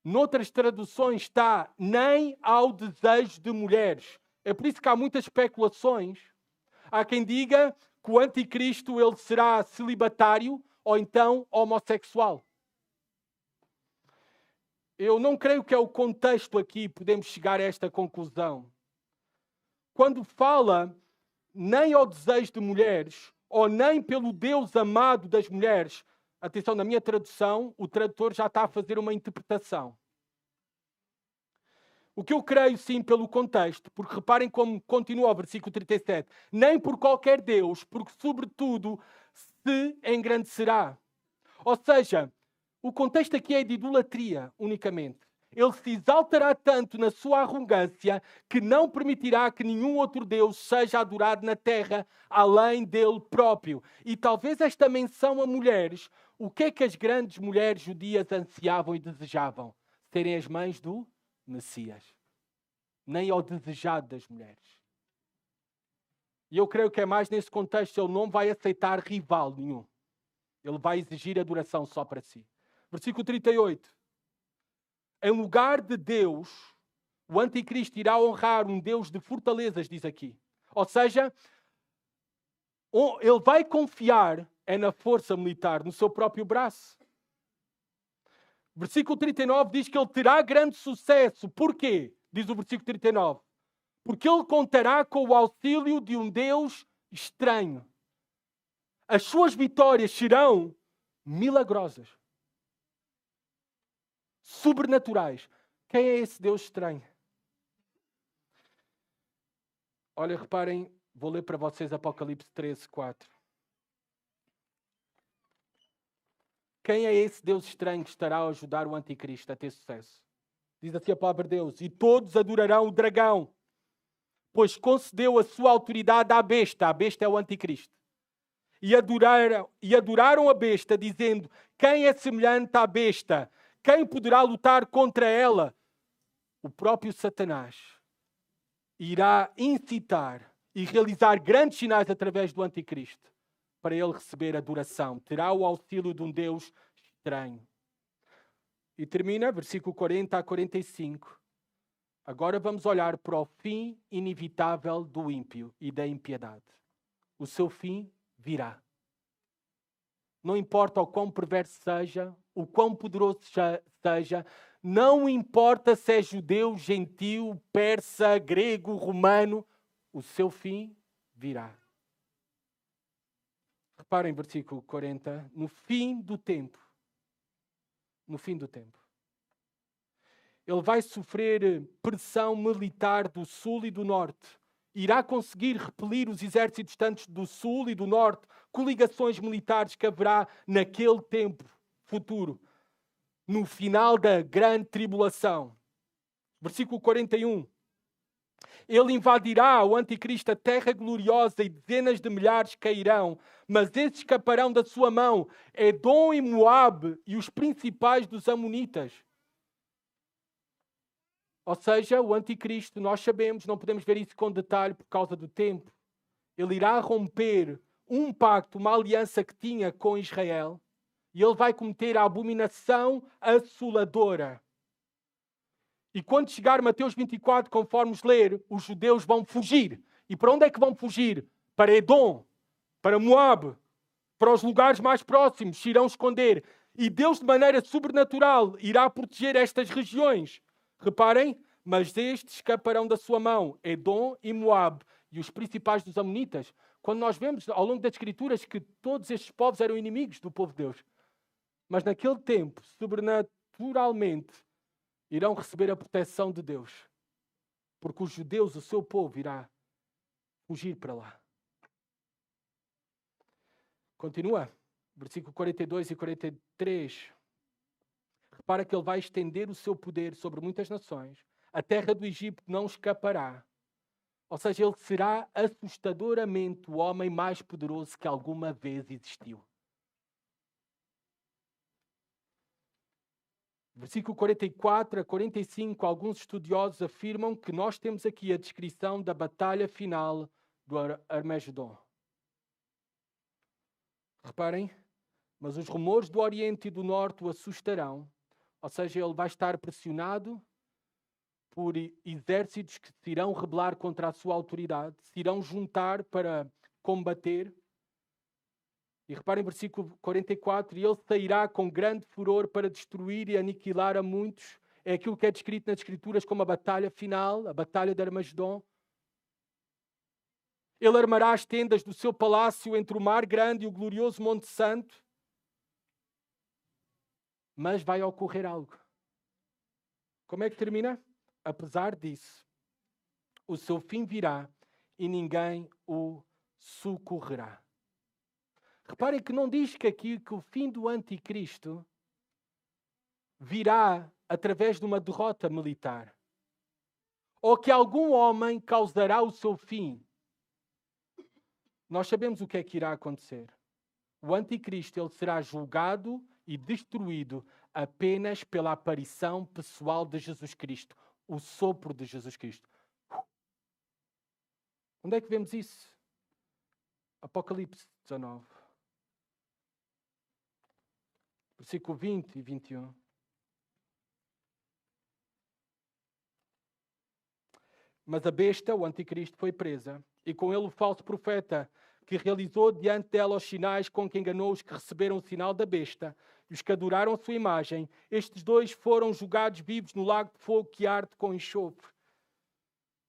Noutras traduções está, nem ao desejo de mulheres. É por isso que há muitas especulações. Há quem diga que o anticristo ele será celibatário ou então homossexual. Eu não creio que é o contexto aqui, podemos chegar a esta conclusão. Quando fala nem ao desejo de mulheres, ou nem pelo Deus amado das mulheres, atenção, na minha tradução, o tradutor já está a fazer uma interpretação. O que eu creio, sim, pelo contexto, porque reparem como continua o versículo 37, nem por qualquer Deus, porque sobretudo se engrandecerá. Ou seja, o contexto aqui é de idolatria, unicamente. Ele se exaltará tanto na sua arrogância que não permitirá que nenhum outro Deus seja adorado na terra, além dele próprio. E talvez esta menção a mulheres, o que é que as grandes mulheres judias ansiavam e desejavam? Serem as mães do Messias. Nem ao desejado das mulheres. E eu creio que é mais nesse contexto, ele não vai aceitar rival nenhum. Ele vai exigir adoração só para si. Versículo 38. Em lugar de Deus, o anticristo irá honrar um Deus de fortalezas, diz aqui. Ou seja, ele vai confiar na força militar, no seu próprio braço. Versículo 39 diz que ele terá grande sucesso. Porquê? Diz o versículo 39. Porque ele contará com o auxílio de um Deus estranho. As suas vitórias serão milagrosas. Sobrenaturais. Quem é esse Deus estranho? Olha, reparem, vou ler para vocês Apocalipse 13, 4. quem é esse Deus estranho que estará a ajudar o anticristo a ter sucesso? Diz assim a palavra de Deus: e todos adorarão o dragão, pois concedeu a sua autoridade à besta. A besta é o anticristo. E adoraram a besta, dizendo: quem é semelhante à besta? Quem poderá lutar contra ela? O próprio Satanás irá incitar e realizar grandes sinais através do anticristo para ele receber adoração. Terá o auxílio de um Deus estranho. E termina, versículo 40 a 45. Agora vamos olhar para o fim inevitável do ímpio e da impiedade. O seu fim virá. Não importa o quão perverso seja, o quão poderoso seja, não importa se é judeu, gentil, persa, grego, romano, o seu fim virá. Reparem, versículo 40, no fim do tempo. No fim do tempo. Ele vai sofrer pressão militar do sul e do norte. Irá conseguir repelir os exércitos tanto do sul e do norte, coligações militares que haverá naquele tempo futuro, no final da grande tribulação. Versículo 41. Ele invadirá, o anticristo, a terra gloriosa e dezenas de milhares cairão, mas esses escaparão da sua mão, Edom e Moabe e os principais dos amonitas. Ou seja, o anticristo, nós sabemos, não podemos ver isso com detalhe por causa do tempo. Ele irá romper um pacto, uma aliança que tinha com Israel, e ele vai cometer a abominação assoladora. E quando chegar Mateus 24, conforme ler, os judeus vão fugir. E para onde é que vão fugir? Para Edom, para Moabe, para os lugares mais próximos, se irão esconder. E Deus, de maneira sobrenatural, irá proteger estas regiões. Reparem, mas estes escaparão da sua mão, Edom e Moabe, e os principais dos amonitas. Quando nós vemos ao longo das Escrituras que todos estes povos eram inimigos do povo de Deus. Mas naquele tempo, sobrenaturalmente, irão receber a proteção de Deus. Porque os judeus, o seu povo, irá fugir para lá. Continua, versículo 42 e 43. Repara que ele vai estender o seu poder sobre muitas nações. A terra do Egito não escapará. Ou seja, ele será assustadoramente o homem mais poderoso que alguma vez existiu. Versículo 44 a 45, alguns estudiosos afirmam que nós temos aqui a descrição da batalha final do Armagedon. Reparem, mas os rumores do Oriente e do Norte o assustarão. Ou seja, ele vai estar pressionado por exércitos que se irão rebelar contra a sua autoridade, se irão juntar para combater. E reparem, versículo 44, e ele sairá com grande furor para destruir e aniquilar a muitos. É aquilo que é descrito nas Escrituras como a batalha final, a batalha de Armagedon. Ele armará as tendas do seu palácio entre o mar grande e o glorioso Monte Santo. Mas vai ocorrer algo. Como é que termina? Apesar disso, o seu fim virá e ninguém o socorrerá. Reparem que não diz que aqui que o fim do anticristo virá através de uma derrota militar. Ou que algum homem causará o seu fim. Nós sabemos o que é que irá acontecer. O anticristo ele será julgado e destruído apenas pela aparição pessoal de Jesus Cristo. O sopro de Jesus Cristo. Onde é que vemos isso? Apocalipse 19. Versículo 20 e 21. Mas a besta, o anticristo, foi presa, e com ele o falso profeta, que realizou diante dela os sinais com que enganou os que receberam o sinal da besta e os que adoraram a sua imagem. Estes dois foram julgados vivos no lago de fogo que arde com enxofre.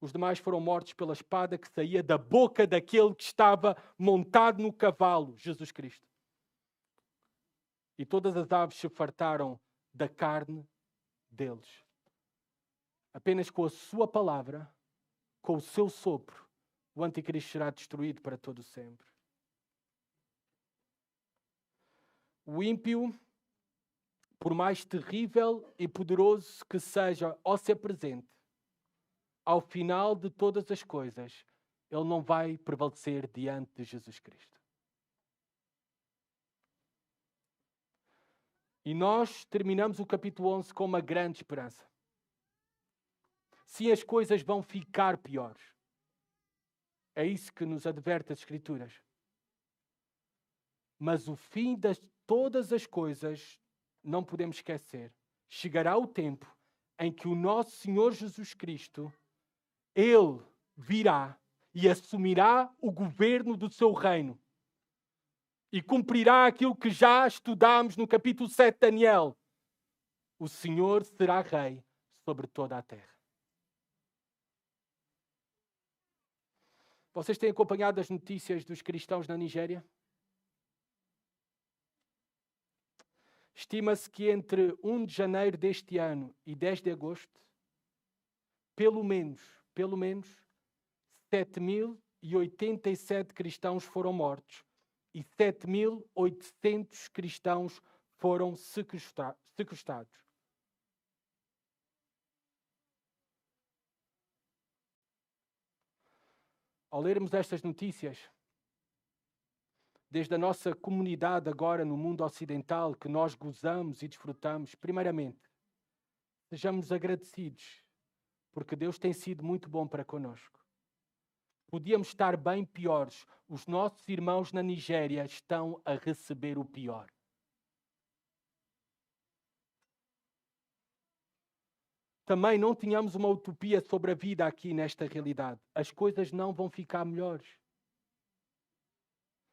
Os demais foram mortos pela espada que saía da boca daquele que estava montado no cavalo, Jesus Cristo. E todas as aves se fartaram da carne deles. Apenas com a sua palavra, com o seu sopro, o anticristo será destruído para todo sempre. O ímpio por mais terrível e poderoso que seja ou se apresente, ao final de todas as coisas, ele não vai prevalecer diante de Jesus Cristo. E nós terminamos o capítulo 11 com uma grande esperança. Se as coisas vão ficar piores. É isso que nos adverte as Escrituras. Mas o fim de todas as coisas, não podemos esquecer. Chegará o tempo em que o nosso Senhor Jesus Cristo, Ele virá e assumirá o governo do seu reino. E cumprirá aquilo que já estudámos no capítulo 7 de Daniel. O Senhor será rei sobre toda a terra. Vocês têm acompanhado as notícias dos cristãos na Nigéria? Estima-se que entre 1 de janeiro deste ano e 10 de agosto, pelo menos 7.087 cristãos foram mortos e 7.800 cristãos foram sequestrados. Ao lermos estas notícias, desde a nossa comunidade agora no mundo ocidental, que nós gozamos e desfrutamos, primeiramente, sejamos agradecidos, porque Deus tem sido muito bom para conosco. Podíamos estar bem piores. Os nossos irmãos na Nigéria estão a receber o pior. Também não tínhamos uma utopia sobre a vida aqui nesta realidade. As coisas não vão ficar melhores.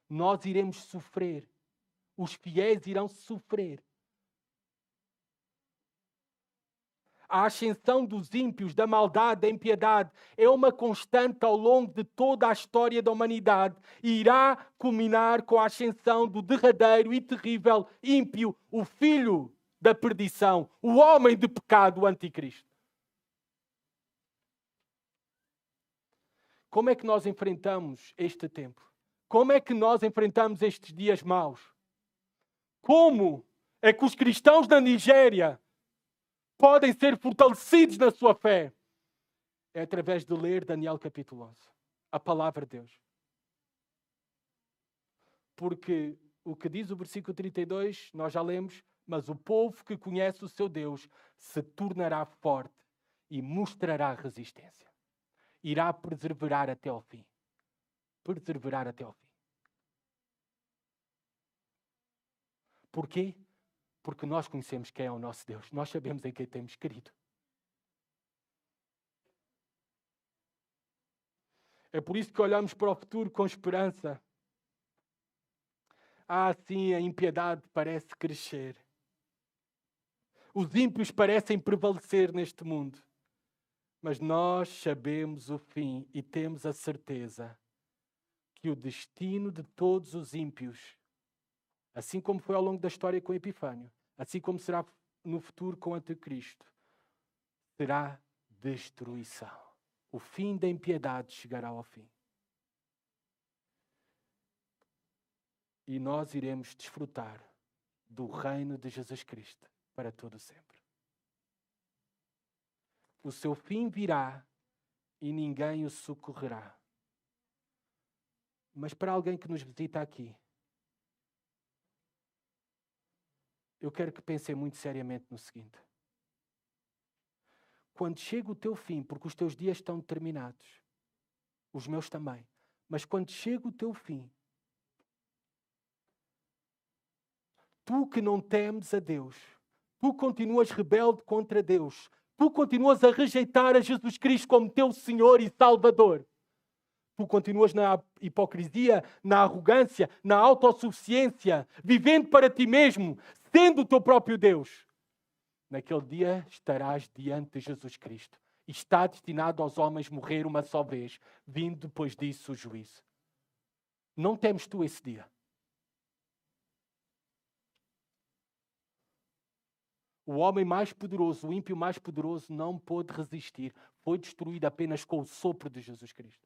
Nós iremos sofrer. Os fiéis irão sofrer. A ascensão dos ímpios, da maldade, da impiedade, é uma constante ao longo de toda a história da humanidade e irá culminar com a ascensão do derradeiro e terrível ímpio, o filho da perdição, o homem de pecado, o anticristo. Como é que nós enfrentamos este tempo? Como é que nós enfrentamos estes dias maus? Como é que os cristãos da Nigéria podem ser fortalecidos na sua fé? É através de ler Daniel capítulo 11. A palavra de Deus. Porque o que diz o versículo 32, nós já lemos, mas o povo que conhece o seu Deus se tornará forte e mostrará resistência. Irá perseverar até ao fim. Perseverar até ao fim. Porquê? Porque nós conhecemos quem é o nosso Deus. Nós sabemos em quem temos crido. É por isso que olhamos para o futuro com esperança. Sim, a impiedade parece crescer. Os ímpios parecem prevalecer neste mundo. Mas nós sabemos o fim e temos a certeza que o destino de todos os ímpios, assim como foi ao longo da história com Epifânio, assim como será no futuro com o Anticristo, será destruição. O fim da impiedade chegará ao fim. E nós iremos desfrutar do reino de Jesus Cristo para todo sempre. O seu fim virá e ninguém o socorrerá. Mas para alguém que nos visita aqui, eu quero que pensem muito seriamente no seguinte. Quando chega o teu fim, porque os teus dias estão determinados, os meus também, mas quando chega o teu fim, tu que não temes a Deus, tu continuas rebelde contra Deus, tu continuas a rejeitar a Jesus Cristo como teu Senhor e Salvador. Tu continuas na hipocrisia, na arrogância, na autossuficiência, vivendo para ti mesmo, sendo o teu próprio Deus. Naquele dia estarás diante de Jesus Cristo. E está destinado aos homens morrer uma só vez, vindo depois disso o juízo. Não temes tu esse dia? O homem mais poderoso, o ímpio mais poderoso, não pôde resistir. Foi destruído apenas com o sopro de Jesus Cristo.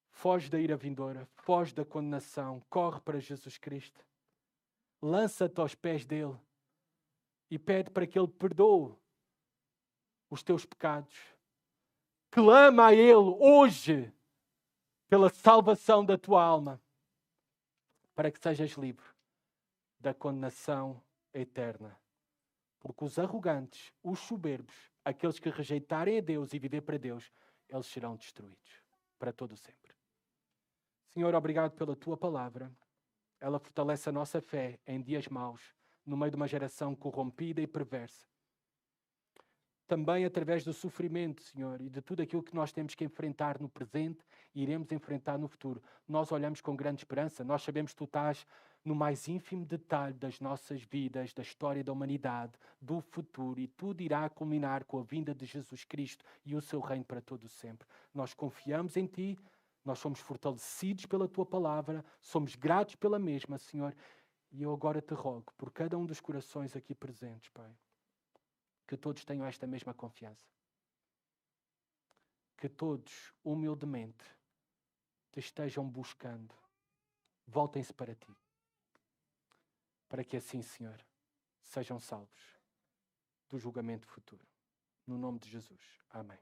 Foge da ira vindoura, foge da condenação, corre para Jesus Cristo. lança-te aos pés dele e pede para que ele perdoe os teus pecados. Clama a ele hoje pela salvação da tua alma, para que sejas livre da condenação eterna. Porque os arrogantes, os soberbos, aqueles que rejeitarem a Deus e viver para Deus, eles serão destruídos para todo o sempre. Senhor, obrigado pela tua palavra. Ela fortalece a nossa fé em dias maus, no meio de uma geração corrompida e perversa. Também através do sofrimento, Senhor, e de tudo aquilo que nós temos que enfrentar no presente e iremos enfrentar no futuro. Nós olhamos com grande esperança, nós sabemos que tu estás no mais ínfimo detalhe das nossas vidas, da história da humanidade, do futuro, e tudo irá culminar com a vinda de Jesus Cristo e o seu reino para todo sempre. Nós confiamos em ti, nós somos fortalecidos pela tua palavra, somos gratos pela mesma, Senhor, e eu agora te rogo por cada um dos corações aqui presentes, Pai, que todos tenham esta mesma confiança. Que todos, humildemente, te estejam buscando. Voltem-se para ti. Para que assim, Senhor, sejam salvos do julgamento futuro. No nome de Jesus. Amém.